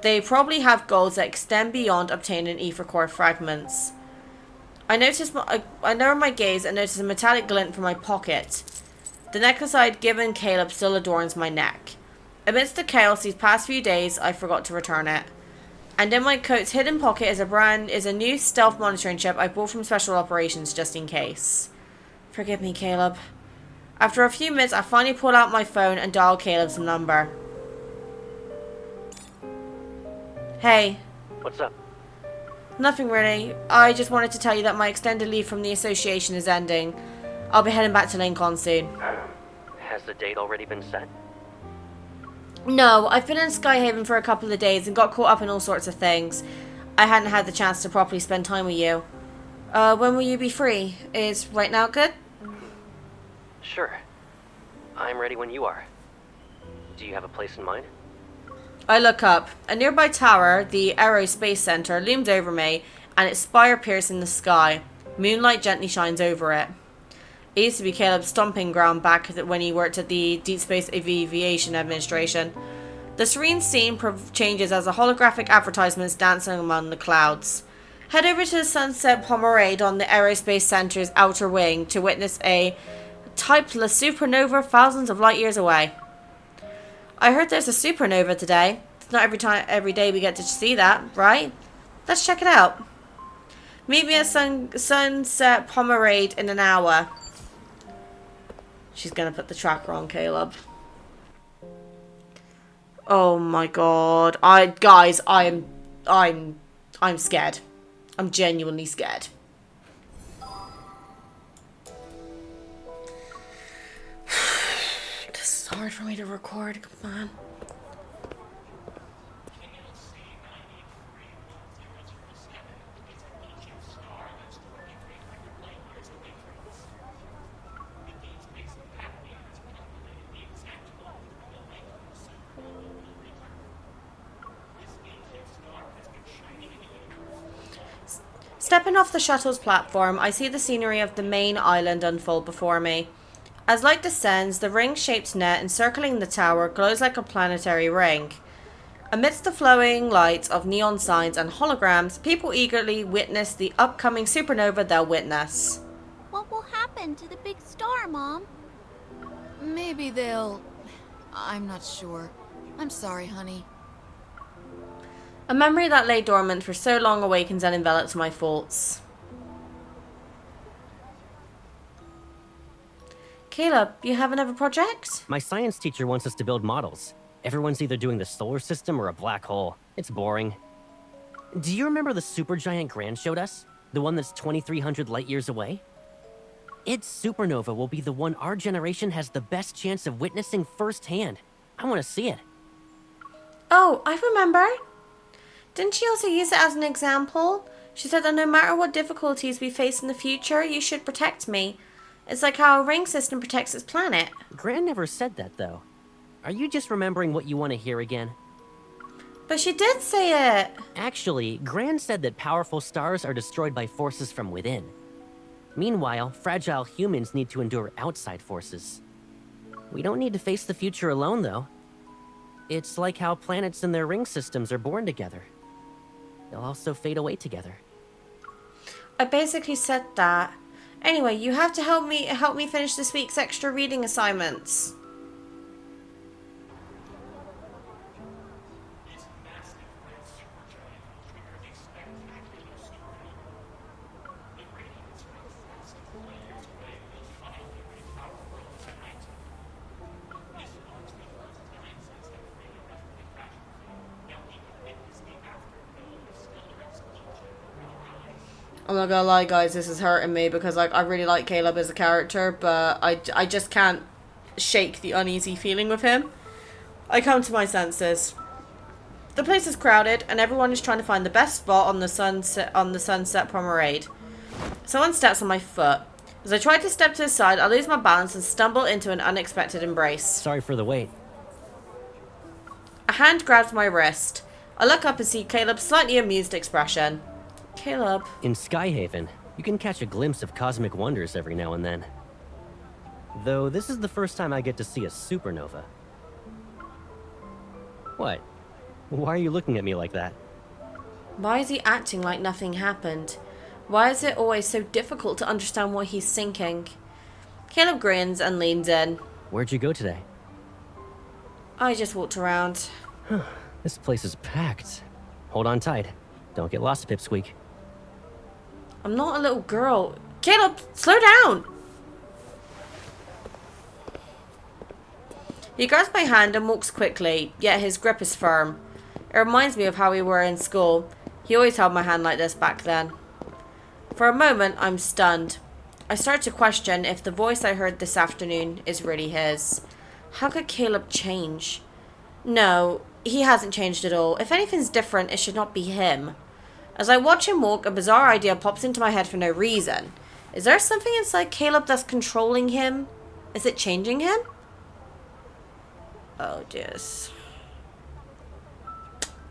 They probably have goals that extend beyond obtaining ether core fragments. I lower my gaze and notice a metallic glint from my pocket. The necklace I had given Caleb still adorns my neck. Amidst the chaos these past few days, I forgot to return it. And in my coat's hidden pocket is a new stealth monitoring chip I bought from Special Operations just in case. Forgive me, Caleb. After a few minutes, I finally pull out my phone and dial Caleb's number. Hey. What's up? Nothing really. I just wanted to tell you that my extended leave from the association is ending. I'll be heading back to Lincoln soon. Has the date already been set? No, I've been in Skyhaven for a couple of days and got caught up in all sorts of things. I hadn't had the chance to properly spend time with you. When will you be free? Is right now good? Sure. I'm ready when you are. Do you have a place in mind? I look up. A nearby tower, the Aerospace Center, looms over me, and its spire piercing the sky. Moonlight gently shines over it. It used to be Caleb's stomping ground back when he worked at the Deepspace Aviation Administration. The serene scene changes as the holographic advertisements dancing among the clouds. Head over to the Sunset Promenade on the Aerospace Center's outer wing to witness a typeless supernova thousands of light years away. I heard there's a supernova today. It's not every day we get to see that, right? Let's check it out. Meet me at Sunset Promenade in an hour. She's gonna put the tracker on Caleb. Oh my god. Guys, I'm scared. I'm genuinely scared. This is hard for me to record, come on. Stepping off the shuttle's platform, I see the scenery of the main island unfold before me. As light descends, the ring-shaped net encircling the tower glows like a planetary ring. Amidst the flowing lights of neon signs and holograms, people eagerly witness the upcoming supernova they'll witness. What will happen to the big star, Mom? Maybe they'll... I'm not sure. I'm sorry, honey. A memory that lay dormant for so long awakens and envelops my thoughts. Caleb, you have another project? My science teacher wants us to build models. Everyone's either doing the solar system or a black hole. It's boring. Do you remember the supergiant Gran showed us? The one that's 2,300 light years away? Its supernova will be the one our generation has the best chance of witnessing firsthand. I want to see it. Oh, I remember. Didn't she also use it as an example? She said that no matter what difficulties we face in the future, you should protect me. It's like how a ring system protects its planet. Gran never said that, though. Are you just remembering what you want to hear again? But she did say it. Actually, Gran said that powerful stars are destroyed by forces from within. Meanwhile, fragile humans need to endure outside forces. We don't need to face the future alone, though. It's like how planets and their ring systems are born together. They'll also fade away together. I basically said that. Anyway, you have to help me finish this week's extra reading assignments. I'm not gonna lie, guys, this is hurting me because like I really like Caleb as a character, but I just can't shake the uneasy feeling with him. I come to my senses. The place is crowded and everyone is trying to find the best spot on the sunset promenade. Someone steps on my foot. As I try to step to the side, I lose my balance and stumble into an unexpected embrace. Sorry for the wait. A hand grabs my wrist. I look up and see Caleb's slightly amused expression. Caleb. In Skyhaven, you can catch a glimpse of cosmic wonders every now and then. Though this is the first time I get to see a supernova. What? Why are you looking at me like that? Why is he acting like nothing happened? Why is it always so difficult to understand what he's thinking? Caleb grins and leans in. Where'd you go today? I just walked around. This place is packed. Hold on tight. Don't get lost, Pipsqueak. I'm not a little girl. Caleb, slow down! He grabs my hand and walks quickly, yet his grip is firm. It reminds me of how we were in school. He always held my hand like this back then. For a moment, I'm stunned. I start to question if the voice I heard this afternoon is really his. How could Caleb change? No, he hasn't changed at all. If anything's different, it should not be him. As I watch him walk, a bizarre idea pops into my head for no reason. Is there something inside Caleb that's controlling him? Is it changing him? Oh, jeez.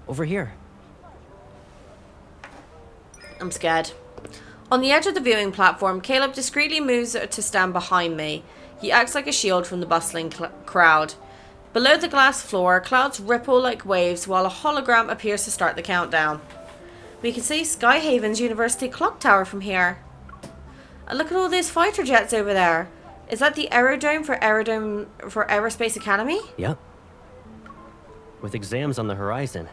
Over here. I'm scared. On the edge of the viewing platform, Caleb discreetly moves to stand behind me. He acts like a shield from the bustling crowd. Below the glass floor, clouds ripple like waves while a hologram appears to start the countdown. We can see Skyhaven's University clock tower from here. And look at all these fighter jets over there. Is that the aerodrome for Aerospace Academy? Yep. With exams on the horizon,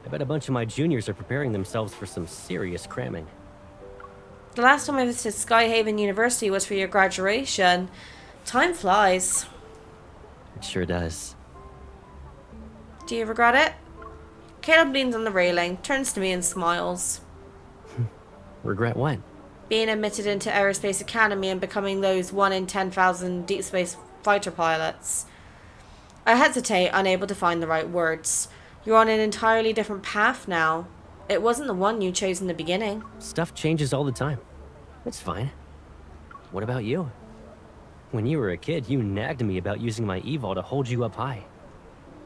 I bet a bunch of my juniors are preparing themselves for some serious cramming. The last time I visited Skyhaven University was for your graduation. Time flies. It sure does. Do you regret it? Caleb leans on the railing, turns to me and smiles. Regret what? Being admitted into Aerospace Academy and becoming those 1 in 10,000 deep space fighter pilots. I hesitate, unable to find the right words. You're on an entirely different path now. It wasn't the one you chose in the beginning. Stuff changes all the time. It's fine. What about you? When you were a kid, you nagged me about using my evol to hold you up high.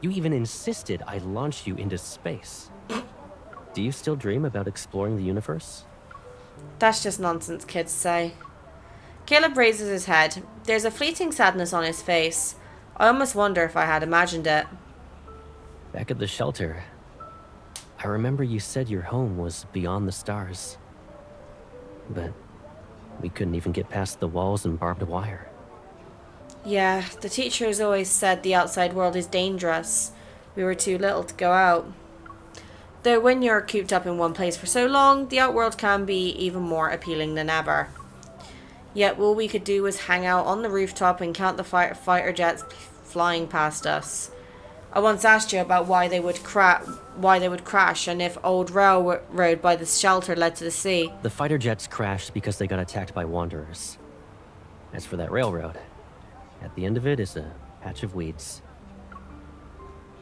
You even insisted I launch you into space. Do you still dream about exploring the universe? That's just nonsense, kids say. Caleb raises his head. There's a fleeting sadness on his face. I almost wonder if I had imagined it. Back at the shelter, I remember you said your home was beyond the stars. But we couldn't even get past the walls and barbed wire. Yeah, the teachers always said the outside world is dangerous. We were too little to go out. Though when you're cooped up in one place for so long, the outworld can be even more appealing than ever. Yet all we could do was hang out on the rooftop and count the fighter jets flying past us. I once asked you about why they would crash and if old railroad by the shelter led to the sea. The fighter jets crashed because they got attacked by wanderers. As for that railroad, at the end of it is a patch of weeds.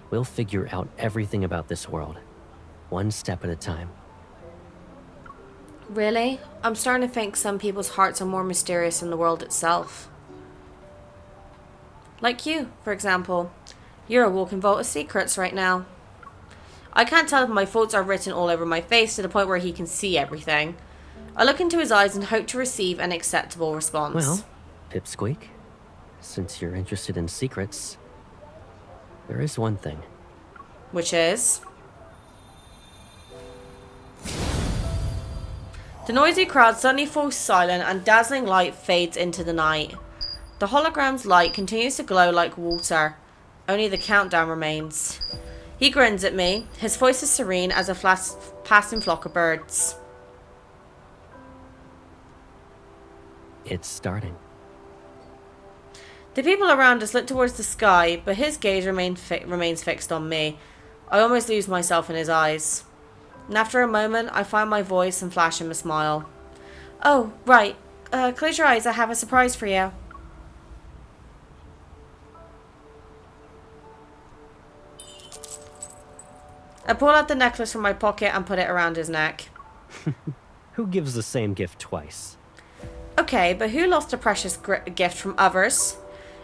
We'll figure out everything about this world, one step at a time. Really? I'm starting to think some people's hearts are more mysterious than the world itself. Like you, for example. You're a walking vault of secrets right now. I can't tell if my thoughts are written all over my face to the point where he can see everything. I look into his eyes and hope to receive an acceptable response. Well, Pipsqueak, since you're interested in secrets, there is one thing. Which is? The noisy crowd suddenly falls silent and dazzling light fades into the night. The hologram's light continues to glow like water. Only the countdown remains. He grins at me. His voice is serene as a passing flock of birds. It's starting. The people around us look towards the sky, but his gaze remains fixed on me. I almost lose myself in his eyes. And after a moment, I find my voice and flash him a smile. Oh, right. Close your eyes, I have a surprise for you. I pull out the necklace from my pocket and put it around his neck. Who gives the same gift twice? Okay, but who lost a precious gift from others?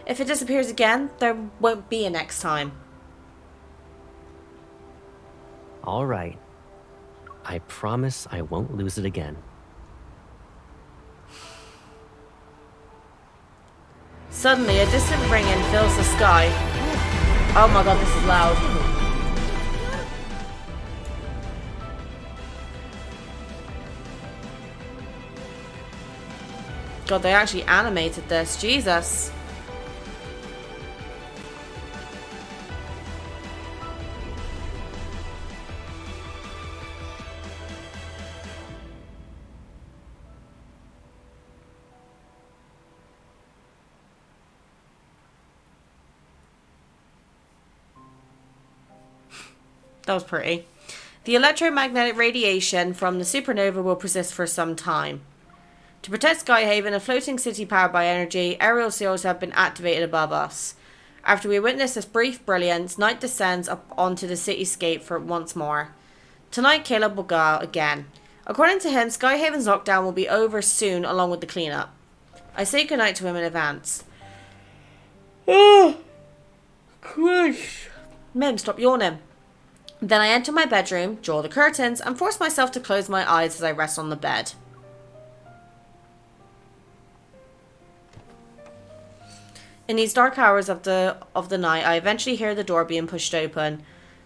If it disappears again, there won't be a next time. All right. I promise I won't lose it again. Suddenly, a distant ringing fills the sky. Oh my god, this is loud. God, they actually animated this. Jesus. That was pretty. The electromagnetic radiation from the supernova will persist for some time. To protect Skyhaven, a floating city powered by energy, aerial seals have been activated above us. After we witness this brief brilliance, night descends up onto the cityscape for once more. Tonight, Caleb will go out again. According to him, Skyhaven's lockdown will be over soon along with the cleanup. I say goodnight to him in advance. Oh, Christ. Mim, stop yawning. Then I enter my bedroom, draw the curtains, and force myself to close my eyes as I rest on the bed. In these dark hours of the night, I eventually hear the door being pushed open.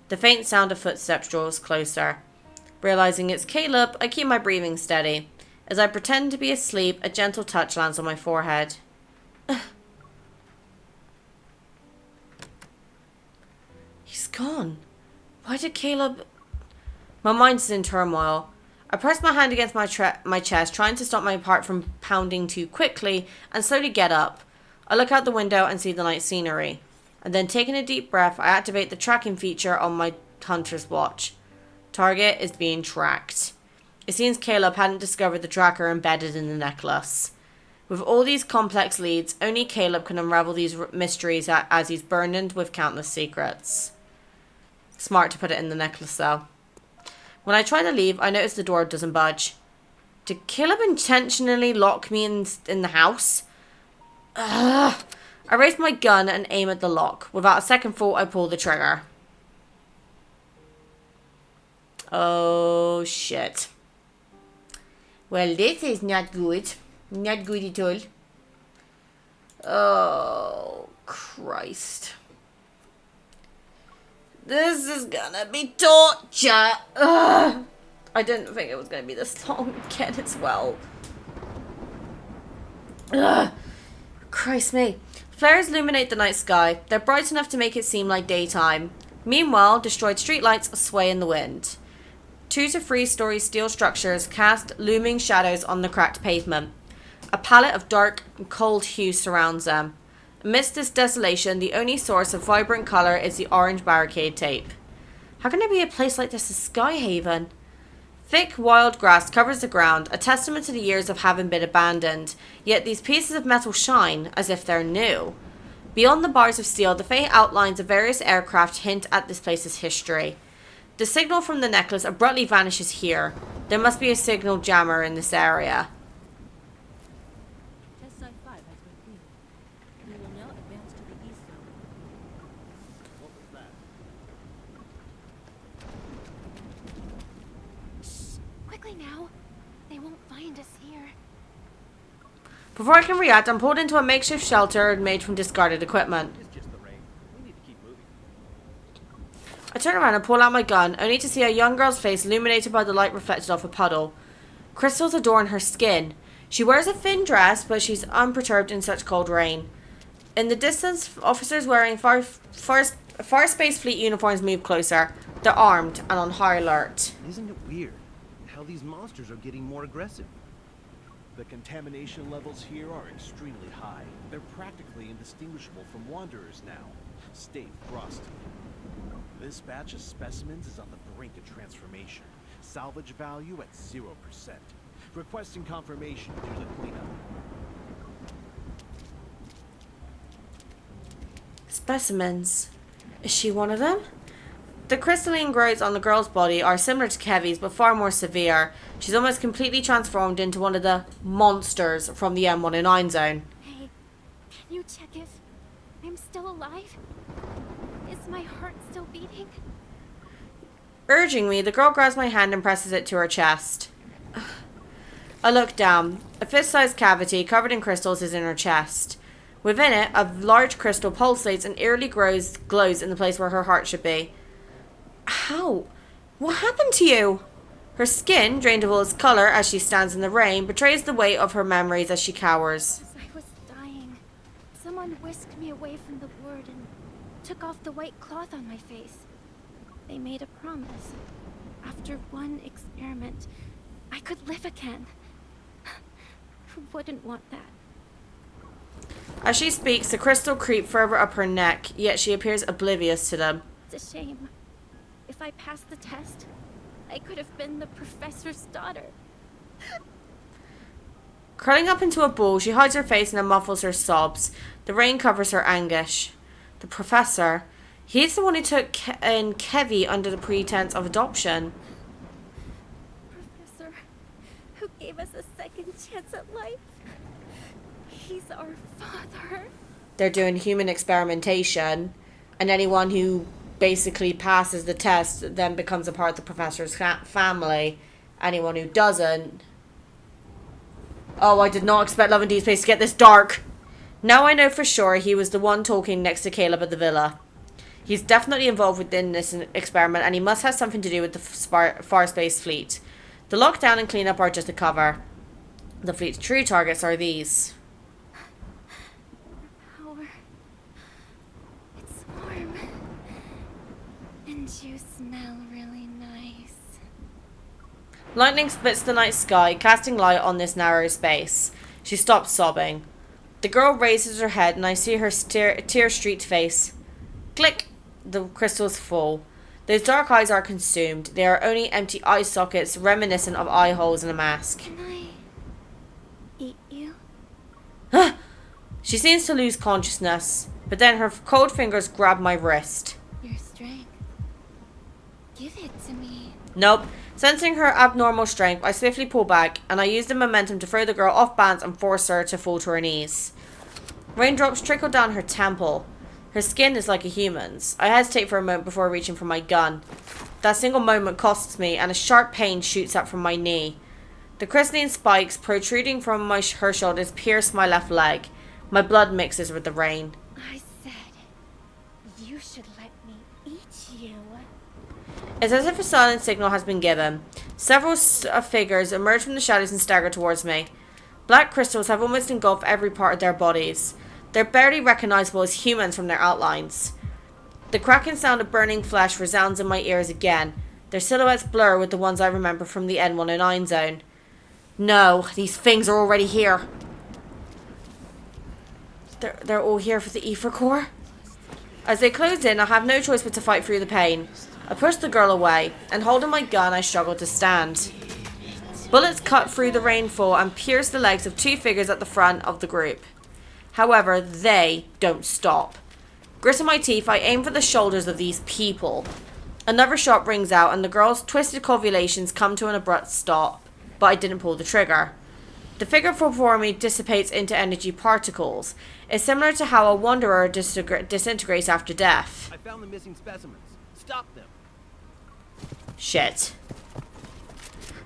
The faint sound of footsteps draws closer. Realizing it's Caleb, I keep my breathing steady. As I pretend to be asleep, a gentle touch lands on my forehead. He's gone. Why did Caleb... My mind is in turmoil. I press my hand against my chest, trying to stop my heart from pounding too quickly, and slowly get up. I look out the window and see the night scenery. And then, taking a deep breath, I activate the tracking feature on my hunter's watch. Target is being tracked. It seems Caleb hadn't discovered the tracker embedded in the necklace. With all these complex leads, only Caleb can unravel these mysteries as he's burdened with countless secrets. Smart to put it in the necklace, though. When I try to leave, I notice the door doesn't budge. Did Caleb intentionally lock me in the house? Ugh. I raise my gun and aim at the lock. Without a second thought, I pull the trigger. Oh, shit. Well, this is not good. Not good at all. Oh, Christ. This is gonna be torture. Ugh. I didn't think it was gonna be this long again as well. Ugh. Christ me. Flares illuminate the night sky. They're bright enough to make it seem like daytime. Meanwhile, destroyed streetlights sway in the wind. 2 to 3 story steel structures cast looming shadows on the cracked pavement. A palette of dark and cold hues surrounds them. Amidst this desolation, the only source of vibrant colour is the orange barricade tape. How can there be a place like this as Skyhaven? Thick, wild grass covers the ground, a testament to the years of having been abandoned, yet these pieces of metal shine as if they're new. Beyond the bars of steel, the faint outlines of various aircraft hint at this place's history. The signal from the necklace abruptly vanishes here. There must be a signal jammer in this area. Test site 5 has been cleared. We will now advance to the east zone. What was that? Quickly now. They won't find us here. Before I can react, I'm pulled into a makeshift shelter made from discarded equipment. It's just the rain. We need to keep moving. I turn around and pull out my gun, only to see a young girl's face illuminated by the light reflected off a puddle. Crystals adorn her skin. She wears a thin dress, but she's unperturbed in such cold rain. In the distance, officers wearing Far Space Fleet uniforms move closer. They're armed and on high alert. Isn't it weird how these monsters are getting more aggressive? The contamination levels here are extremely high. They're practically indistinguishable from wanderers now. Stay frosty. This batch of specimens is on the brink of transformation. Salvage value at 0%. Requesting confirmation due to the cleanup. Specimens. Is she one of them? The crystalline growths on the girl's body are similar to Kevy's, but far more severe. She's almost completely transformed into one of the monsters from the M109 zone. Hey, can you check if I'm still alive? Is my heart still beating? Urging me, the girl grabs my hand and presses it to her chest. I look down. A fist-sized cavity covered in crystals is in her chest. Within it, a large crystal pulsates and eerily glows in the place where her heart should be. How? What happened to you? Her skin, drained of all its colour as she stands in the rain, betrays the weight of her memories as she cowers. As I was dying, someone whisked me away from the ward and took off the white cloth on my face. They made a promise. After one experiment, I could live again. Who wouldn't want that? As she speaks, the crystal creep further up her neck, yet she appears oblivious to them. It's a shame. If I passed the test, I could have been the professor's daughter. Curling up into a ball, she hides her face and muffles her sobs. The rain covers her anguish. The professor, he's the one who took in Kevy under the pretense of adoption. Professor, who gave us a second chance at life. He's our father. They're doing human experimentation, and anyone who basically passes the test then becomes a part of the professor's family. Anyone who doesn't... Oh, I did not expect Love and Deepspace to get this dark. Now I know for sure he was the one talking next to Caleb at the villa. He's definitely involved within this experiment, and he must have something to do with the Far Space Fleet. The lockdown and cleanup are just a cover. The fleet's true targets are these. Power. It's warm. And you smell really nice. Lightning splits the night sky, casting light on this narrow space. She stops sobbing. The girl raises her head and I see her tear-streaked face. Click! The crystals fall. Those dark eyes are consumed. They are only empty eye sockets reminiscent of eye holes in a mask. Can I eat you? She seems to lose consciousness, but then her cold fingers grab my wrist. Your strength. Give it to me. Nope. Sensing her abnormal strength, I swiftly pull back, and I use the momentum to throw the girl off balance and force her to fall to her knees. Raindrops trickle down her temple. Her skin is like a human's. I hesitate for a moment before reaching for my gun. That single moment costs me, and a sharp pain shoots up from my knee. The crystalline spikes protruding from her shoulders pierce my left leg. My blood mixes with the rain. I said, you should let me eat you. It's as if a silent signal has been given. Several figures emerge from the shadows and stagger towards me. Black crystals have almost engulfed every part of their bodies. They're barely recognizable as humans from their outlines. The cracking sound of burning flesh resounds in my ears again. Their silhouettes blur with the ones I remember from the N109 zone. No, these things are already here. They're all here for the ether core? As they close in, I have no choice but to fight through the pain. I push the girl away, and holding my gun, I struggle to stand. Bullets cut through the rainfall and pierce the legs of two figures at the front of the group. However, they don't stop. Gritting my teeth, I aim for the shoulders of these people. Another shot rings out, and the girl's twisted convolutions come to an abrupt stop, but I didn't pull the trigger. The figure before me dissipates into energy particles. It's similar to how a wanderer disintegrates after death. I found the missing specimens. Stop them. Shit.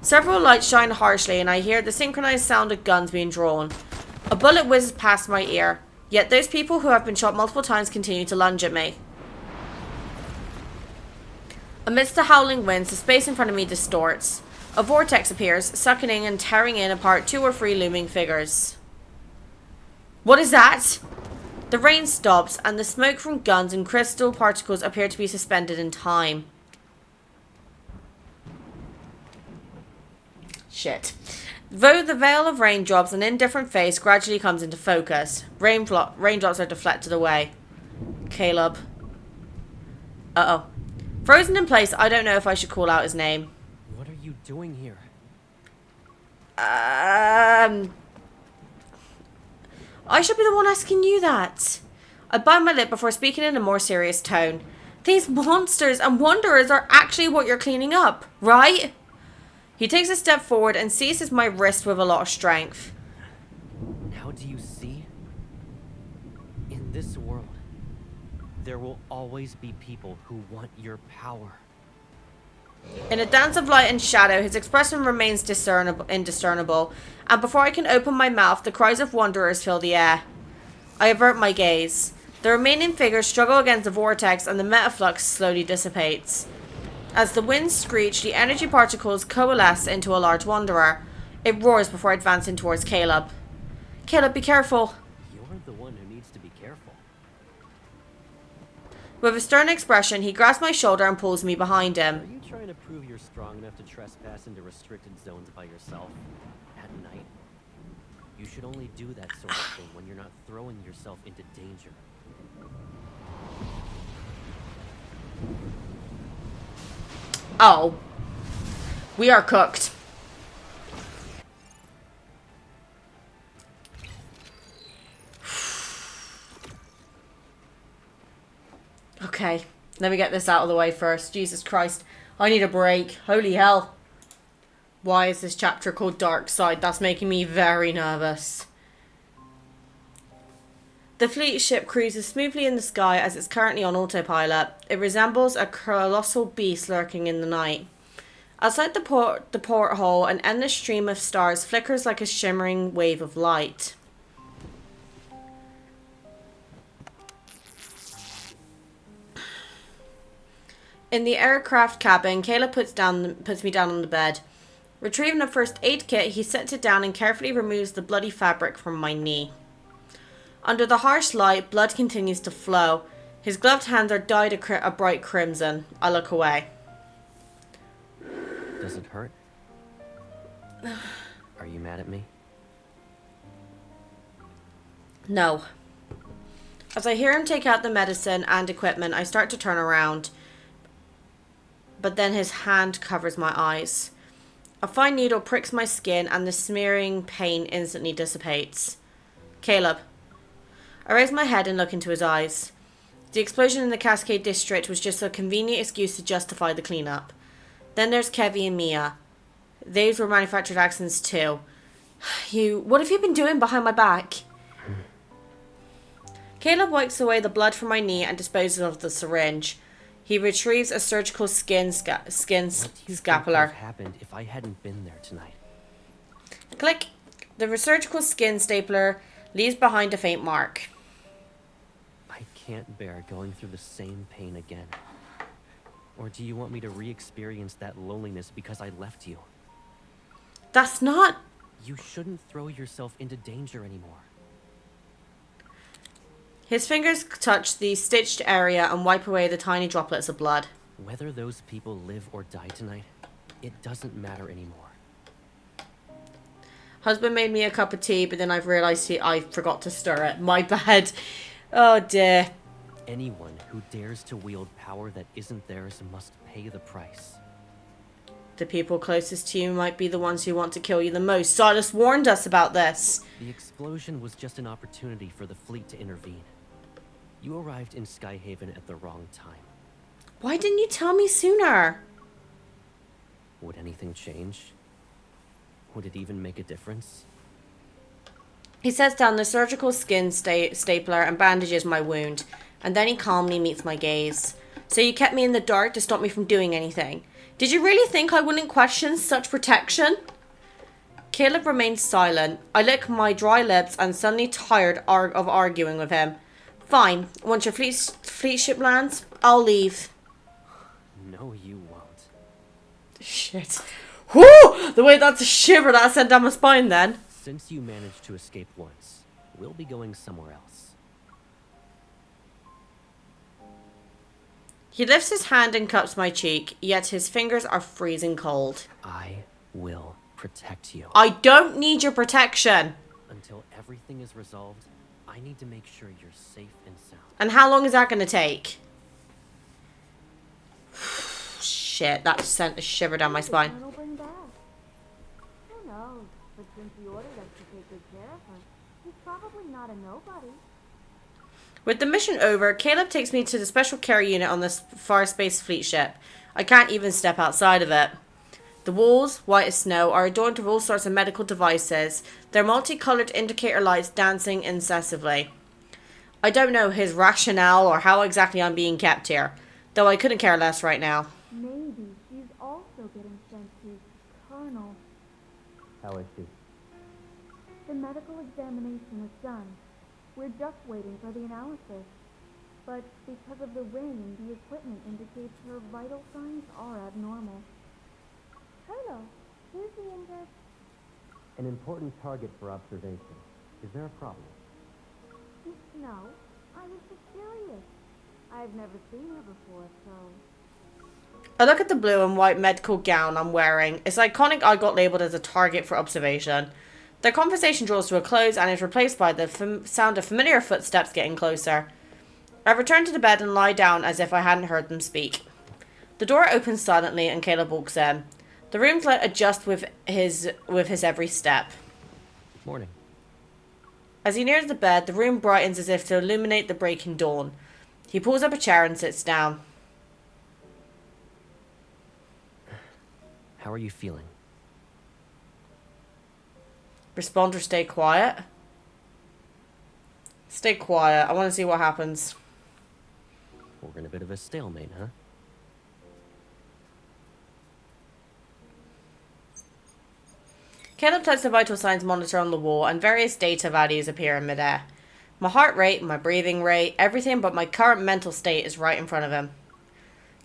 Several lights shine harshly and I hear the synchronized sound of guns being drawn. A bullet whizzes past my ear, yet those people who have been shot multiple times continue to lunge at me. Amidst the howling winds, the space in front of me distorts. A vortex appears, sucking in and tearing in apart 2 or 3 looming figures. What is that? The rain stops, and the smoke from guns and crystal particles appear to be suspended in time. Shit. Though the veil of rain drops, an indifferent face gradually comes into focus. Raindrops are deflected away. Caleb. Uh-oh. Frozen in place, I don't know if I should call out his name. What are you doing here? I should be the one asking you that. I bite my lip before speaking in a more serious tone. These monsters and wanderers are actually what you're cleaning up, right? He takes a step forward and seizes my wrist with a lot of strength. How do you see? In this world, there will always be people who want your power. In a dance of light and shadow, his expression remains indiscernible, and before I can open my mouth, the cries of wanderers fill the air. I avert my gaze. The remaining figures struggle against the vortex and the metaflux slowly dissipates. As the winds screech, the energy particles coalesce into a large wanderer. It roars before advancing towards Caleb. Caleb, be careful. You're the one who needs to be careful. With a stern expression, he grasps my shoulder and pulls me behind Are him. you trying to prove you're strong enough to trespass into restricted zones by yourself? At night? You should only do that sort of thing when you're not throwing yourself into danger. Oh. We are cooked. Okay, let me get this out of the way first. Jesus Christ, I need a break. Holy hell. Why is this chapter called Dark Side? That's making me very nervous. The fleet ship cruises smoothly in the sky as it's currently on autopilot. It resembles a colossal beast lurking in the night. Outside the porthole, an endless stream of stars flickers like a shimmering wave of light. In the aircraft cabin, Caleb puts me down on the bed. Retrieving a first aid kit, he sets it down and carefully removes the bloody fabric from my knee. Under the harsh light, blood continues to flow. His gloved hands are dyed a bright crimson. I look away. Does it hurt? Are you mad at me? No. As I hear him take out the medicine and equipment, I start to turn around. But then his hand covers my eyes. A fine needle pricks my skin and the smearing pain instantly dissipates. Caleb. I raise my head and look into his eyes. The explosion in the Cascade District was just a convenient excuse to justify the cleanup. Then there's Kevy and Mia. Those were manufactured accidents too. What have you been doing behind my back? Caleb wipes away the blood from my knee and disposes of the syringe. He retrieves a surgical skin What do you think would scapular. have happened if I hadn't been there tonight? Click. The surgical skin stapler leaves behind a faint mark. I can't bear going through the same pain again. Or do you want me to re-experience that loneliness because I left you? That's not... You shouldn't throw yourself into danger anymore. His fingers touch the stitched area and wipe away the tiny droplets of blood. Whether those people live or die tonight, it doesn't matter anymore. Husband made me a cup of tea, but then I've realized I forgot to stir it. My bad. Oh dear. Anyone who dares to wield power that isn't theirs must pay the price. The people closest to you might be the ones who want to kill you the most. Silas warned us about this. The explosion was just an opportunity for the fleet to intervene. You arrived in Skyhaven at the wrong time. Why didn't you tell me sooner? Would anything change? Would it even make a difference? He sets down the surgical skin stapler and bandages my wound, and then he calmly meets my gaze. So you kept me in the dark to stop me from doing anything. Did you really think I wouldn't question such protection? Caleb remains silent. I lick my dry lips and suddenly tired of arguing with him. Fine, once your fleet ship lands, I'll leave. No, you won't. Shit. Whoo! The way that's a shiver that sent down my spine then. Since you managed to escape once, we'll be going somewhere else. He lifts his hand and cups my cheek, yet his fingers are freezing cold. I will protect you. I don't need your protection. Until everything is resolved, I need to make sure you're safe and sound. And how long is that going to take? Shit, that sent a shiver down my spine. Who knows? But since he ordered us to take good care of her, he's probably not a nobody. With the mission over, Caleb takes me to the special care unit on this far space fleet ship. I can't even step outside of it. The walls, white as snow, are adorned with all sorts of medical devices, their multicolored indicator lights dancing incessantly. I don't know his rationale or how exactly I'm being kept here, though I couldn't care less right now. Maybe she's also getting sent to Colonel. How is she? The medical examination is done. We're just waiting for the analysis. But because of the rain, the equipment indicates her vital signs are abnormal. Colonel, who's the injured? An important target for observation. Is there a problem? No, I was just curious. I've never seen her before, so... I look at the blue and white medical gown I'm wearing. It's iconic I got labelled as a target for observation. Their conversation draws to a close and is replaced by the sound of familiar footsteps getting closer. I return to the bed and lie down as if I hadn't heard them speak. The door opens silently and Caleb walks in. The room's light adjusts with his every step. Morning. As he nears the bed, the room brightens as if to illuminate the breaking dawn. He pulls up a chair and sits down. How are you feeling? Respond or stay quiet? Stay quiet. I want to see what happens. We're in a bit of a stalemate, huh? Caleb touches the vital signs monitor on the wall and various data values appear in midair. My heart rate, my breathing rate, everything but my current mental state is right in front of him.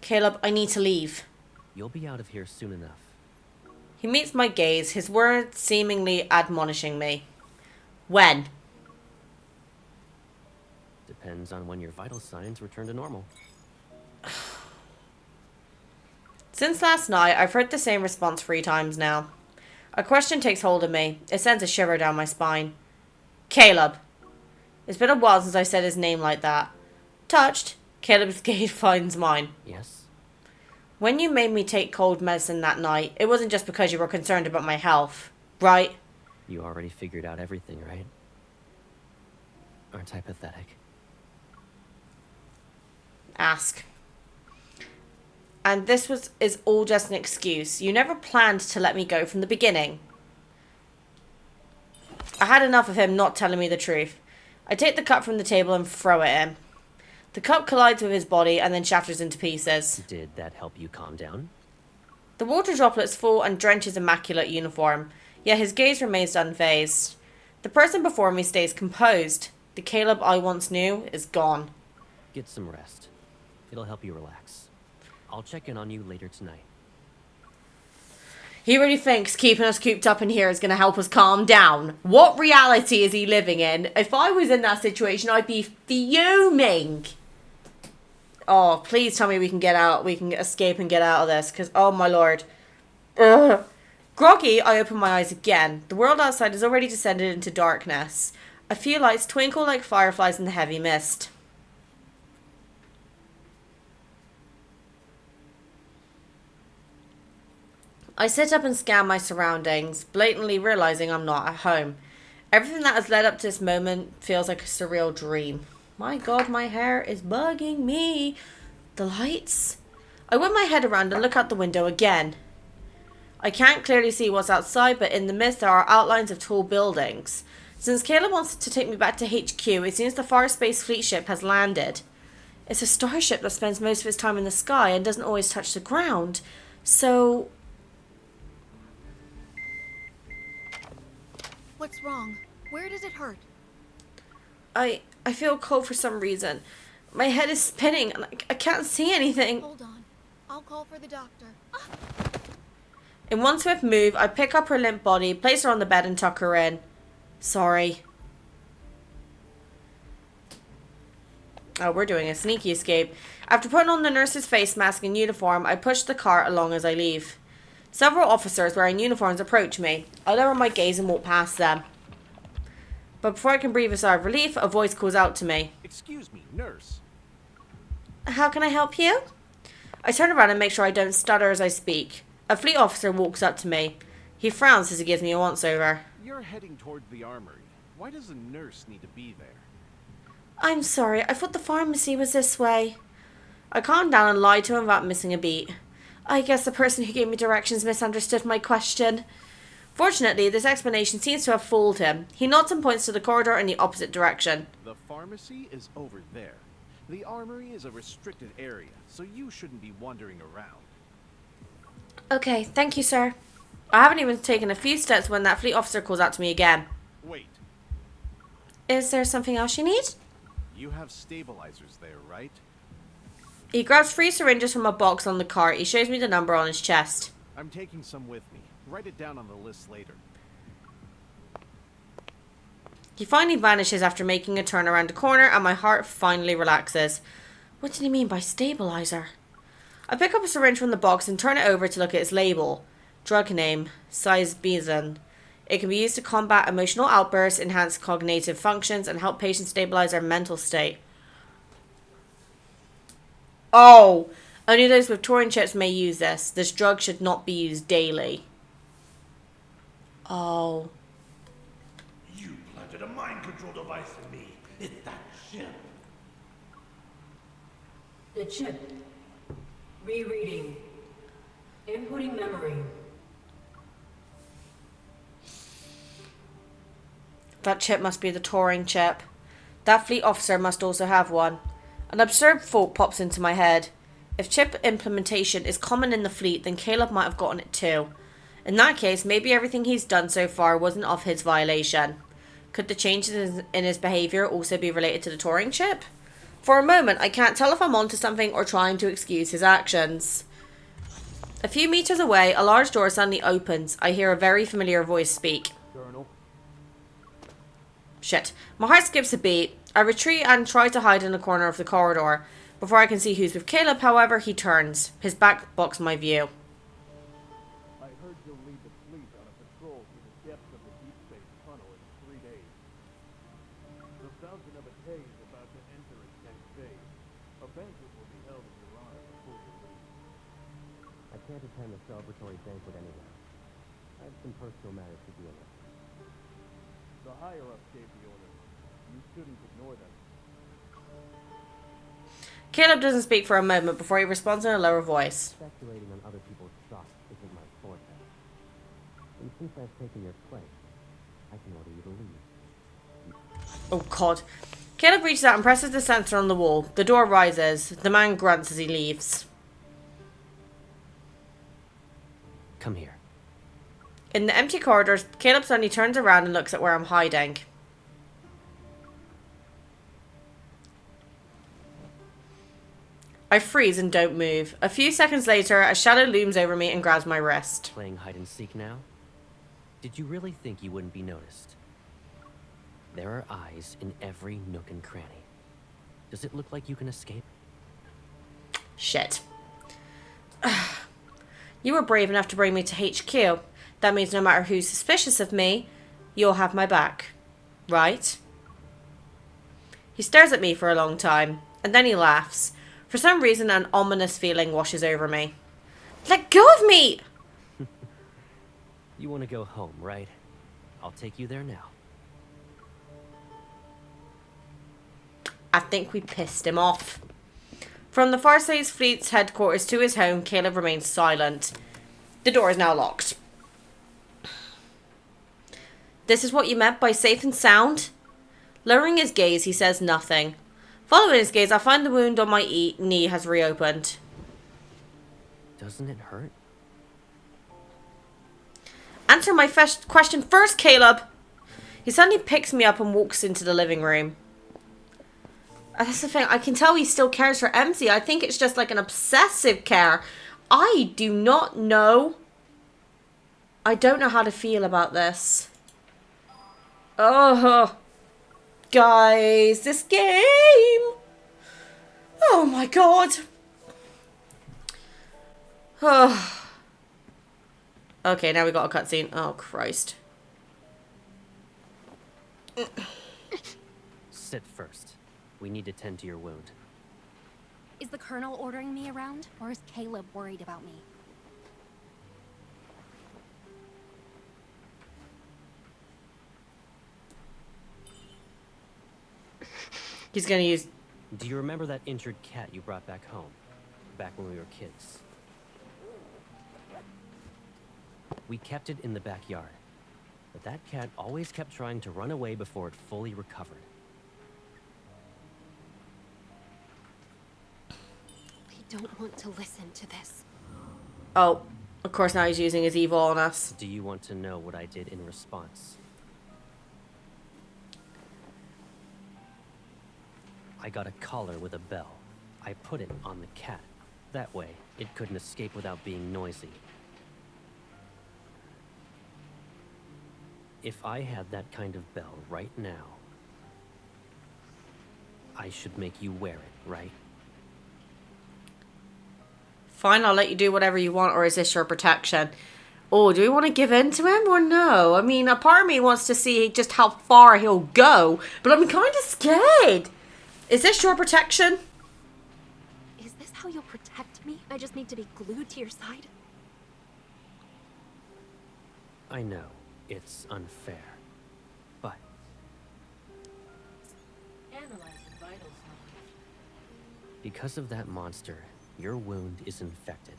Caleb, I need to leave. You'll be out of here soon enough. He meets my gaze, his words seemingly admonishing me. When? Depends on when your vital signs return to normal. Since last night, I've heard the same response 3 times now. A question takes hold of me. It sends a shiver down my spine. Caleb. It's been a while since I said his name like that. Touched, Caleb's gaze finds mine. Yes? When you made me take cold medicine that night, it wasn't just because you were concerned about my health, right? You already figured out everything, right? Aren't I pathetic? Ask. And this is all just an excuse. You never planned to let me go from the beginning. I had enough of him not telling me the truth. I take the cup from the table and throw it at him. The cup collides with his body and then shatters into pieces. Did that help you calm down? The water droplets fall and drench his immaculate uniform. yet his gaze remains unfazed. The person before me stays composed. The Caleb I once knew is gone. Get some rest. It'll help you relax. I'll check in on you later tonight. He really thinks keeping us cooped up in here is going to help us calm down. What reality is he living in? If I was in that situation, I'd be fuming. Oh, please tell me we can get out. We can escape and get out of this. Because, oh my lord. Ugh. Groggy, I open my eyes again. The world outside has already descended into darkness. A few lights twinkle like fireflies in the heavy mist. I sit up and scan my surroundings, blatantly realizing I'm not at home. Everything that has led up to this moment feels like a surreal dream. My god, my hair is bugging me. The lights? I whip my head around and look out the window again. I can't clearly see what's outside, but in the mist there are outlines of tall buildings. Since Caleb wants to take me back to HQ, it seems the Far Space Fleet ship has landed. It's a starship that spends most of its time in the sky and doesn't always touch the ground. So... What's wrong? Where does it hurt? I feel cold for some reason. My head is spinning and I can't see anything. Hold on. I'll call for the doctor. In one swift move, I pick up her limp body, place her on the bed and tuck her in. Sorry. Oh, we're doing a sneaky escape. After putting on the nurse's face mask and uniform, I push the cart along as I leave. Several officers wearing uniforms approach me. I lower my gaze and walk past them. But before I can breathe a sigh of relief, a voice calls out to me. Excuse me, nurse. How can I help you? I turn around and make sure I don't stutter as I speak. A fleet officer walks up to me. He frowns as he gives me a once-over. You're heading toward the armory. Why does a nurse need to be there? I'm sorry, I thought the pharmacy was this way. I calmed down and lied to him without missing a beat. I guess the person who gave me directions misunderstood my question. Fortunately, this explanation seems to have fooled him. He nods and points to the corridor in the opposite direction. The pharmacy is over there. The armory is a restricted area, so you shouldn't be wandering around. Okay, thank you, sir. I haven't even taken a few steps when that fleet officer calls out to me again. Wait. Is there something else you need? You have stabilizers there, right? He grabs 3 syringes from a box on the cart. He shows me the number on his chest. I'm taking some with me. Write it down on the list later. He finally vanishes after making a turn around a corner, and my heart finally relaxes. What did he mean by stabilizer? I pick up a syringe from the box and turn it over to look at its label. Drug name, Sizebezon. It can be used to combat emotional outbursts, enhance cognitive functions, and help patients stabilize their mental state. Oh, only those with Turing chips may use this. This drug should not be used daily. Oh. You planted a mind control device in me. It's that chip. The chip. Rereading. Inputting memory. That chip must be the Turing chip. That fleet officer must also have one. An absurd thought pops into my head. If chip implementation is common in the fleet, then Caleb might have gotten it too. In that case, maybe everything he's done so far wasn't of his violation. Could the changes in his behaviour also be related to the Turing chip? For a moment, I can't tell if I'm onto something or trying to excuse his actions. A few meters away, a large door suddenly opens. I hear a very familiar voice speak. Journal. Shit. My heart skips a beat. I retreat and try to hide in a corner of the corridor. Before I can see who's with Caleb, however, he turns. His back blocks my view. I heard you'll lead the fleet on a patrol through the depths of the Deepspace tunnel in 3 days. The Fountain of Otome is about to enter its next phase. A banquet will be held in your honor before you leave. I can't attend the celebratory banquet anyway. I have some personal matters to deal with. The higher-ups gave the order. You shouldn't ignore them. Caleb doesn't speak for a moment before he responds in a lower voice. Speculating on other people's shots isn't my forte. And since I've taken your place, I can order you to leave. Oh god. Caleb reaches out and presses the sensor on the wall. The door rises. The man grunts as he leaves. Come here. In the empty corridors, Caleb suddenly turns around and looks at where I'm hiding. I freeze and don't move. A few seconds later, a shadow looms over me and grabs my wrist. Playing hide and seek now? Did you really think you wouldn't be noticed? There are eyes in every nook and cranny. Does it look like you can escape? Shit. You were brave enough to bring me to HQ. That means no matter who's suspicious of me, you'll have my back. Right? He stares at me for a long time, and then he laughs. For some reason, an ominous feeling washes over me. Let go of me! You want to go home, right? I'll take you there now. I think we pissed him off. From the Farsight Fleet's headquarters to his home, Caleb remains silent. The door is now locked. This is what you meant by safe and sound? Lowering his gaze, he says nothing. Following his gaze, I find the wound on my knee has reopened. Doesn't it hurt? Answer my question first, Caleb! He suddenly picks me up and walks into the living room. That's the thing, I can tell he still cares for MC. I think it's just like an obsessive care. I do not know. I don't know how to feel about this. Oh, guys, this game. Oh my god. Oh. Okay, now we got a cutscene. Oh, Christ. Sit first. We need to tend to your wound. Is the Colonel ordering me around, or is Caleb worried about me? He's gonna use... Do you remember that injured cat you brought back home? Back when we were kids? We kept it in the backyard. But that cat always kept trying to run away before it fully recovered. I don't want to listen to this. Oh, of course now he's using his evil on us. Do you want to know what I did in response? I got a collar with a bell. I put it on the cat. That way, it couldn't escape without being noisy. If I had that kind of bell right now, I should make you wear it, right? Fine, I'll let you do whatever you want, or is this your protection? Oh, do we want to give in to him or no? I mean, a part of me wants to see just how far he'll go, but I'm kind of scared. Is this your protection? Is this how you'll protect me? I just need to be glued to your side? I know, it's unfair, but... Analyze the vital signs. Because of that monster, your wound is infected.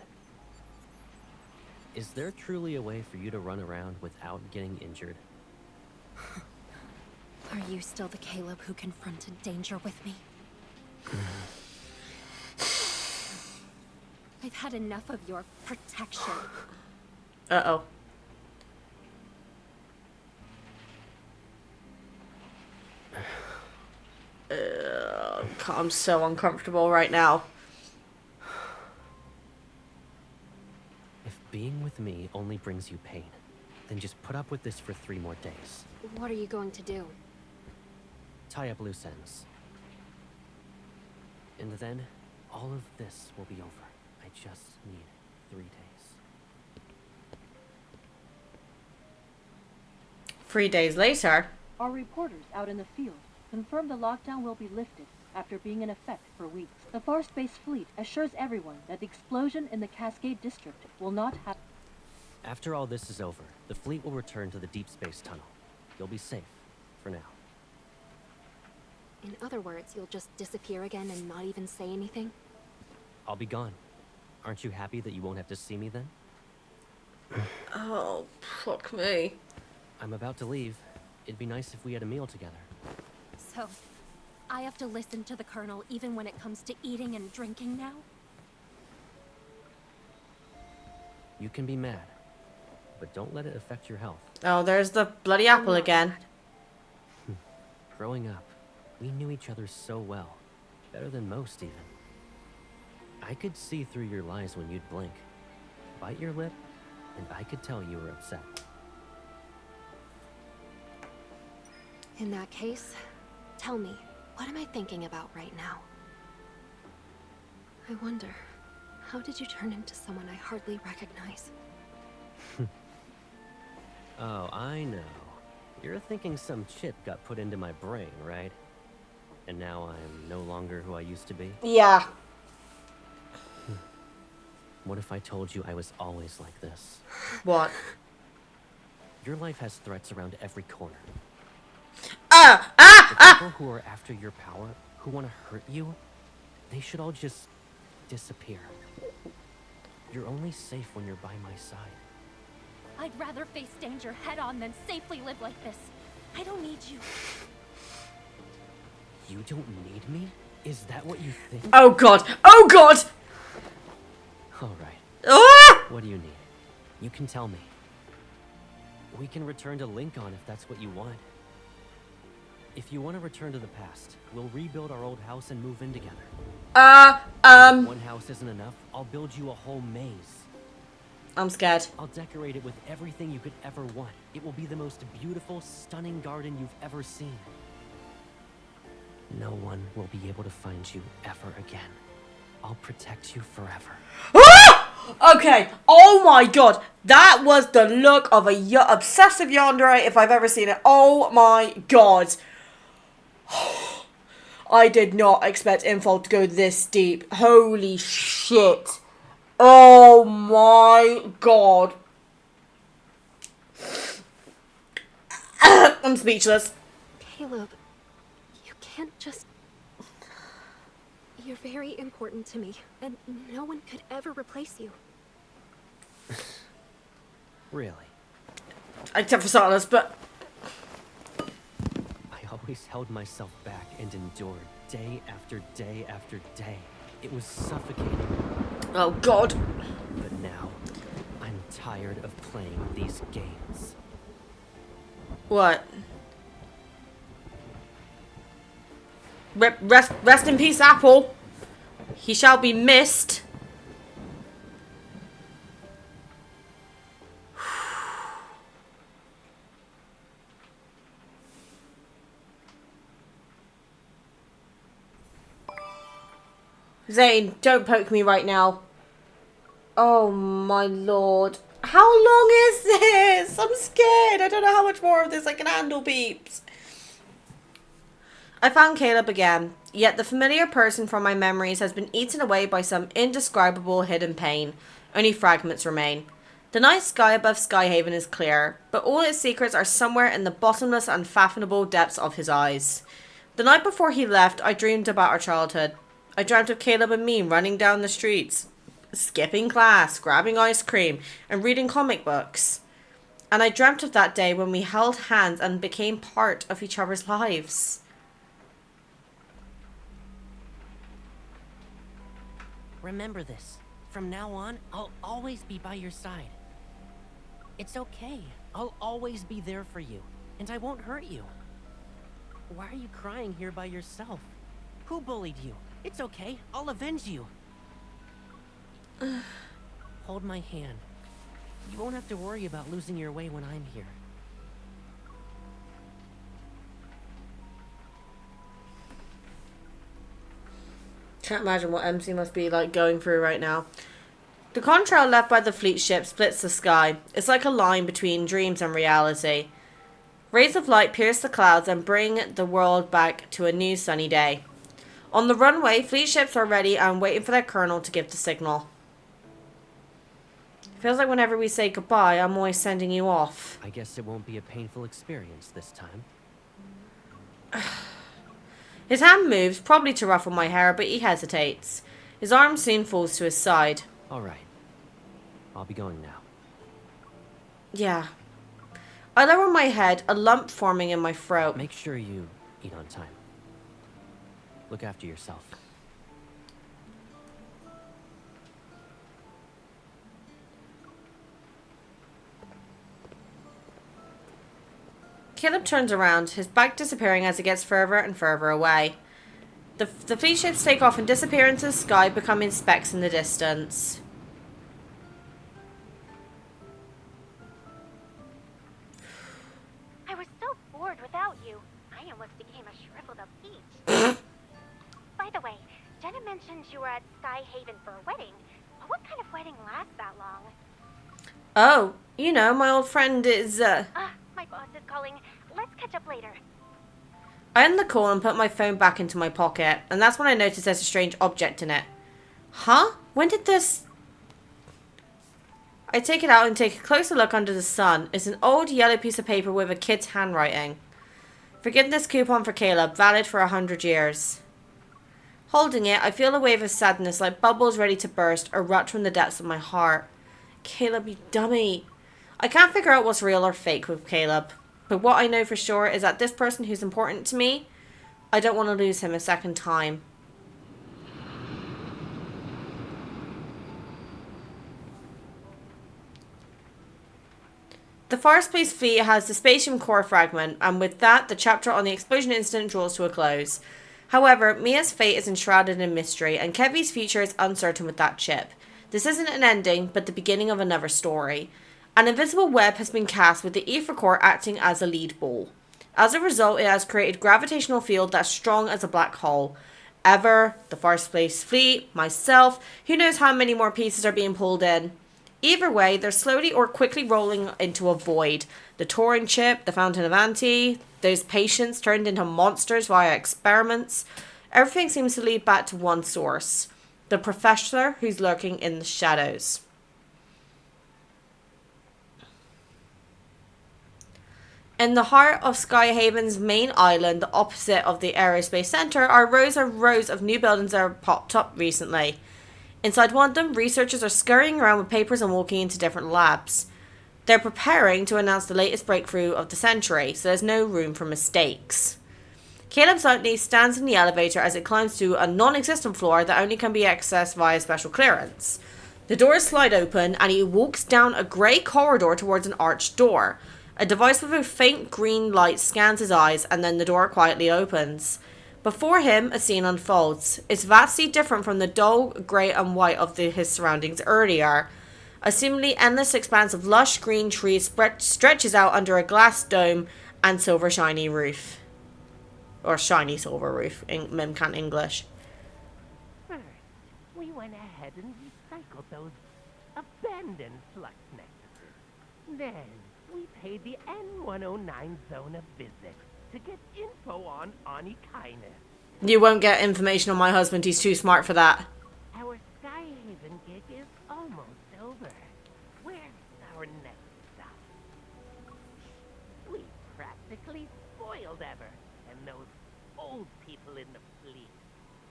Is there truly a way for you to run around without getting injured? Are you still the Caleb who confronted danger with me? I've had enough of your protection. Uh-oh. I'm so uncomfortable right now. If being with me only brings you pain, then just put up with this for 3 more days. What are you going to do? Tie up loose ends. And then, all of this will be over. I just need 3 days. 3 days later. Our reporters out in the field confirm the lockdown will be lifted after being in effect for weeks. The Farspace Fleet assures everyone that the explosion in the Cascade District will not happen. After all this is over, the fleet will return to the Deepspace tunnel. You'll be safe, for now. In other words, you'll just disappear again and not even say anything? I'll be gone. Aren't you happy that you won't have to see me then? Oh, fuck me. I'm about to leave. It'd be nice if we had a meal together. So, I have to listen to the Colonel even when it comes to eating and drinking now? You can be mad, but don't let it affect your health. Oh, there's the bloody apple again. Growing up, we knew each other so well. Better than most, even. I could see through your lies when you'd blink. Bite your lip, and I could tell you were upset. In that case, tell me, what am I thinking about right now? I wonder, how did you turn into someone I hardly recognize? Oh, I know. You're thinking some chip got put into my brain, right? And now I'm no longer who I used to be? Yeah. What if I told you I was always like this? What? Your life has threats around every corner. The people who are after your power, who want to hurt you, they should all just disappear. You're only safe when you're by my side. I'd rather face danger head-on than safely live like this. I don't need you. You don't need me? Is that what you think? Oh god! Oh god! Alright. Ah! What do you need? You can tell me. We can return to Lincoln if that's what you want. If you want to return to the past, we'll rebuild our old house and move in together. If one house isn't enough, I'll build you a whole maze. I'm scared. I'll decorate it with everything you could ever want. It will be the most beautiful, stunning garden you've ever seen. No one will be able to find you ever again. I'll protect you forever. Ah! Okay. Oh my god. That was the look of a obsessive yandere if I've ever seen it. Oh my god. I did not expect info to go this deep. Holy shit. Oh my god. I'm speechless. Caleb, you can't just... You're very important to me, and no one could ever replace you. Really? Except for Silas, but... I always held myself back and endured day after day after day. It was suffocating. Oh god. But now, I'm tired of playing these games. What? Rest in peace, Apple. He shall be missed. Zane, don't poke me right now. Oh my lord. How long is this? I'm scared. I don't know how much more of this I can handle, peeps. I found Caleb again, yet the familiar person from my memories has been eaten away by some indescribable hidden pain. Only fragments remain. The night sky above Skyhaven is clear, but all its secrets are somewhere in the bottomless, unfathomable depths of his eyes. The night before he left, I dreamed about our childhood. I dreamt of Caleb and me running down the streets, skipping class, grabbing ice cream, and reading comic books. And I dreamt of that day when we held hands and became part of each other's lives. Remember this. From now on, I'll always be by your side. It's okay. I'll always be there for you, and I won't hurt you. Why are you crying here by yourself? Who bullied you? It's okay. I'll avenge you. Hold my hand. You won't have to worry about losing your way when I'm here. Can't imagine what MC must be like going through right now. The contrail left by the fleet ship splits the sky. It's like a line between dreams and reality. Rays of light pierce the clouds and bring the world back to a new sunny day. On the runway, fleet ships are ready and waiting for their colonel to give the signal. Feels like whenever we say goodbye, I'm always sending you off. I guess it won't be a painful experience this time. His hand moves, probably to ruffle my hair, but he hesitates. His arm soon falls to his side. All right. I'll be going now. Yeah. I lower my head, a lump forming in my throat. Make sure you eat on time. Look after yourself. Caleb turns around, his back disappearing as he gets further and further away. The fleet ships take off and disappear into the sky, becoming specks in the distance. I was so bored without you. I almost became a shriveled up peach. By the way, Jenna mentioned you were at Sky Haven for a wedding. What kind of wedding lasts that long? Oh, you know, my old friend is, My boss is calling. Let's catch up later. I end the call and put my phone back into my pocket, and that's when I notice there's a strange object in it. Huh? When did this... I take it out and take a closer look under the sun. It's an old yellow piece of paper with a kid's handwriting. Forgiveness coupon for Caleb, valid for 100 years. Holding it, I feel a wave of sadness like bubbles ready to burst, erupt from the depths of my heart. Caleb, you dummy. I can't figure out what's real or fake with Caleb. But what I know for sure is that this person who's important to me, I don't want to lose him a second time. The Farspace fleet has the spatium core fragment, and with that, the chapter on the explosion incident draws to a close. However, Mia's fate is enshrouded in mystery, and Kevy's future is uncertain with that chip. This isn't an ending, but the beginning of another story. An invisible web has been cast with the ether core acting as a lead ball. As a result, it has created a gravitational field that's strong as a black hole. Ever, the Farspace fleet, myself, who knows how many more pieces are being pulled in. Either way, they're slowly or quickly rolling into a void. The Turing chip, the Fountain of Anti, those patients turned into monsters via experiments. Everything seems to lead back to one source. The professor who's lurking in the shadows. In the heart of Skyhaven's main island, the opposite of the Aerospace Center, are rows of new buildings that have popped up recently. Inside one of them, researchers are scurrying around with papers and walking into different labs. They're preparing to announce the latest breakthrough of the century, so there's no room for mistakes. Caleb suddenly stands in the elevator as it climbs to a non-existent floor that only can be accessed via special clearance. The doors slide open and he walks down a grey corridor towards an arched door. A device with a faint green light scans his eyes and then the door quietly opens. Before him, a scene unfolds. It's vastly different from the dull grey and white of his surroundings earlier. A seemingly endless expanse of lush green trees stretches out under a glass dome and silver shiny roof. Or shiny silver roof, in Mimcan English. First, we went ahead and recycled those abandoned flux necklaces. Then, we paid the N109 zone a visit to get info on Anikainen. You won't get information on my husband, he's too smart for that. Our Skyhaven gig is almost over. Where's our next stop? We practically spoiled Ever, and those old people in the fleet.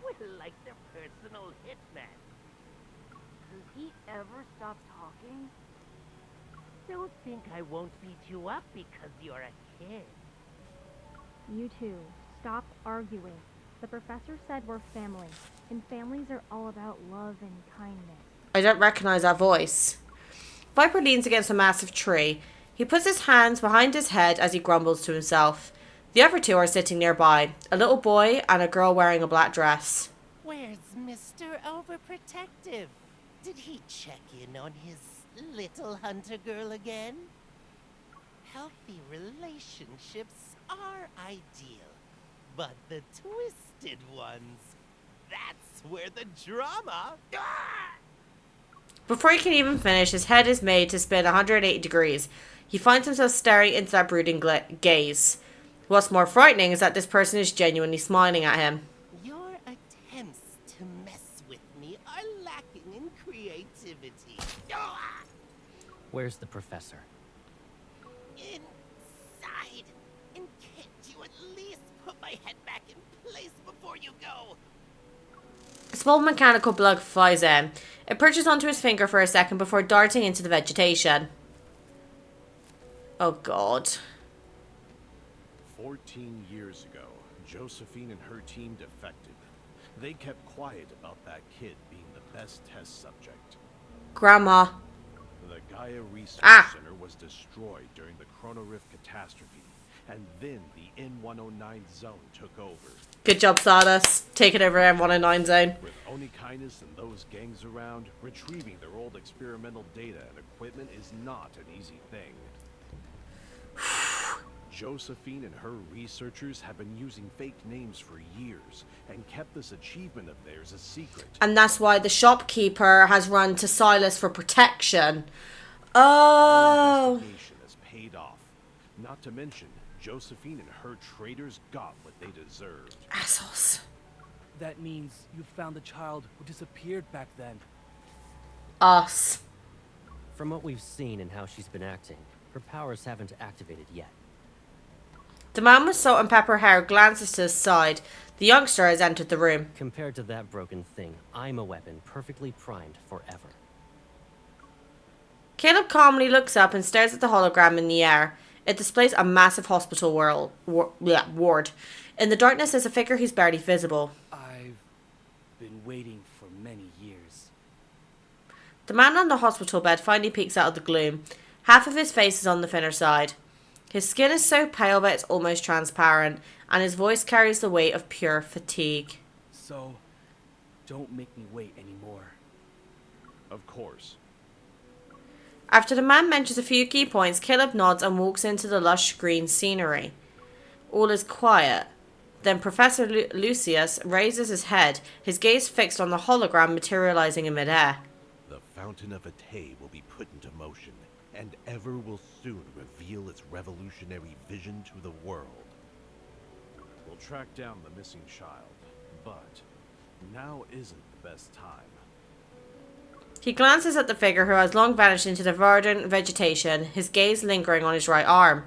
We're like their personal hitmen. Does he ever stop talking? Don't think I won't beat you up because you're a kid. You two, stop arguing. The professor said we're family, and families are all about love and kindness. I don't recognize that voice. Viper leans against a massive tree. He puts his hands behind his head as he grumbles to himself. The other two are sitting nearby, a little boy and a girl wearing a black dress. Where's Mr. Overprotective? Did he check in on his little hunter girl again? Healthy relationships are ideal, but the twisted ones, that's where the drama... Before he can even finish, his head is made to spin 180 degrees. He finds himself staring into that brooding gaze. What's more frightening is that this person is genuinely smiling at him. Your attempts to mess with me are lacking in creativity. Where's the professor? Inside. And can't you at least put my head back in place before you go? A small mechanical bug flies in. It perches onto his finger for a second before darting into the vegetation. Oh god. 14 years ago, Josephine and her team defected. They kept quiet about that kid being the best test subject. Grandma. The Gaia Research Center was destroyed during the Chronorift catastrophe, and then the N109 zone took over. Good job, Silas. Taking over M109 zone. With Onikainus and those gangs around, retrieving their old experimental data and equipment is not an easy thing. Josephine and her researchers have been using fake names for years and kept this achievement of theirs a secret. And that's why the shopkeeper has run to Silas for protection. Oh. Investigation has paid off. Not to mention, Josephine and her traitors got what they deserved. Assholes. That means you found the child who disappeared back then. Us. From what we've seen and how she's been acting, her powers haven't activated yet. The man with salt and pepper hair glances to his side. The youngster has entered the room. Compared to that broken thing, I'm a weapon perfectly primed forever. Caleb calmly looks up and stares at the hologram in the air. It displays a massive hospital ward. In the darkness is a figure who's barely visible. I've been waiting for many years. The man on the hospital bed finally peeks out of the gloom. Half of his face is on the thinner side. His skin is so pale that it's almost transparent, and his voice carries the weight of pure fatigue. So, don't make me wait anymore. Of course. After the man mentions a few key points, Caleb nods and walks into the lush green scenery. All is quiet. Then Professor Lucius raises his head, his gaze fixed on the hologram materializing in midair. The Fountain of Otome will be put into motion, and Ever will soon reveal its revolutionary vision to the world. We'll track down the missing child, but now isn't the best time. He glances at the figure who has long vanished into the verdant vegetation, his gaze lingering on his right arm.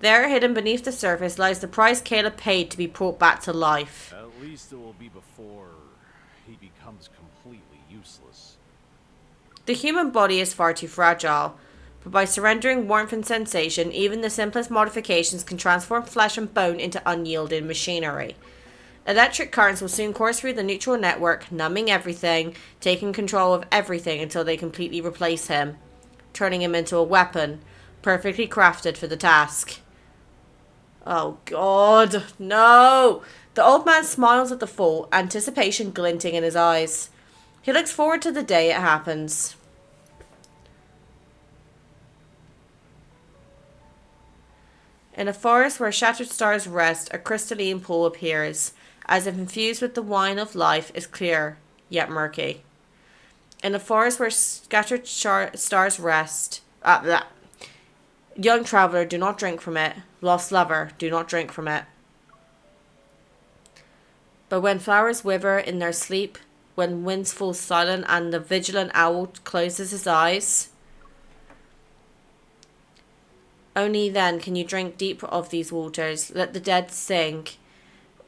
There, hidden beneath the surface, lies the price Caleb paid to be brought back to life. At least it will be before he becomes completely useless. The human body is far too fragile, but by surrendering warmth and sensation, even the simplest modifications can transform flesh and bone into unyielding machinery. Electric currents will soon course through the neutral network, numbing everything, taking control of everything until they completely replace him, turning him into a weapon, perfectly crafted for the task. Oh God, no! The old man smiles at the thought, anticipation glinting in his eyes. He looks forward to the day it happens. In a forest where shattered stars rest, a crystalline pool appears, as if infused with the wine of life, is clear, yet murky. In a forest where scattered stars rest, young traveler, do not drink from it. Lost lover, do not drink from it. But when flowers wither in their sleep, when winds fall silent and the vigilant owl closes his eyes, only then can you drink deep of these waters. Let the dead sing.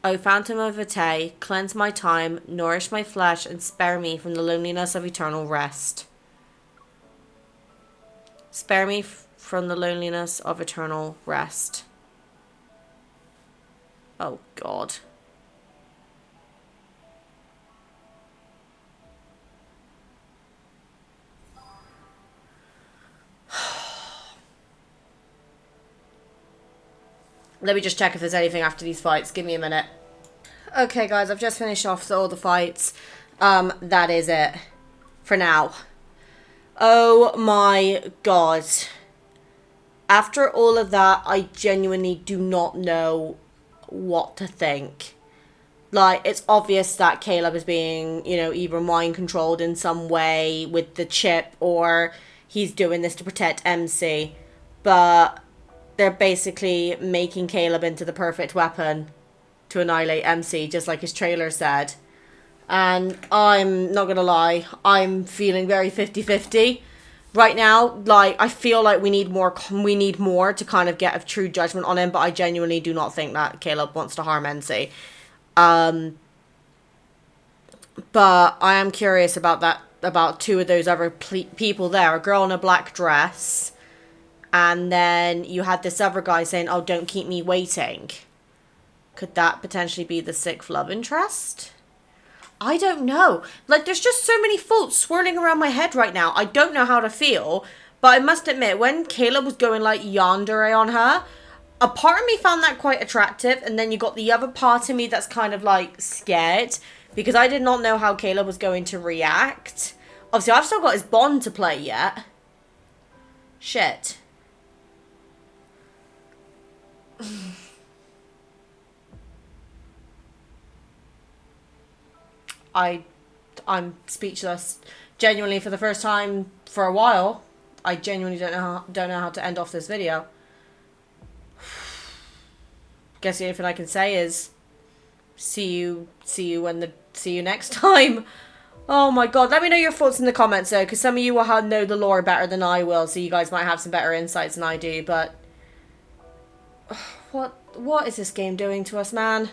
O Fountain of Otome, cleanse my time, nourish my flesh, and spare me from the loneliness of eternal rest. Spare me from the loneliness of eternal rest. Oh God. Let me just check if there's anything after these fights. Give me a minute. Okay, guys, I've just finished off all the fights. That is it. For now. Oh my God. After all of that, I genuinely do not know what to think. Like, it's obvious that Caleb is being, you know, either mind controlled in some way with the chip, or he's doing this to protect MC. But they're basically making Caleb into the perfect weapon to annihilate MC, just like his trailer said. And I'm not gonna lie, I'm feeling very 50-50 right now. Like, I feel like we need more to kind of get a true judgment on him, but I genuinely do not think that Caleb wants to harm MC. But I am curious about two of those other people there. A girl in a black dress, and then you had this other guy saying, oh, don't keep me waiting. Could that potentially be the sixth love interest? I don't know. Like, there's just so many thoughts swirling around my head right now. I don't know how to feel. But I must admit, when Caleb was going like yandere on her, a part of me found that quite attractive, and then you got the other part of me that's kind of like scared because I did not know how Caleb was going to react. Obviously, I've still got his bond to play yet. Shit. I'm speechless. Genuinely, for the first time for a while, I genuinely don't know how to end off this video. Guess the only thing I can say is see you next time. Oh my god, let me know your thoughts in the comments though, because some of you will know the lore better than I will, so you guys might have some better insights than I do, but what is this game doing to us, man?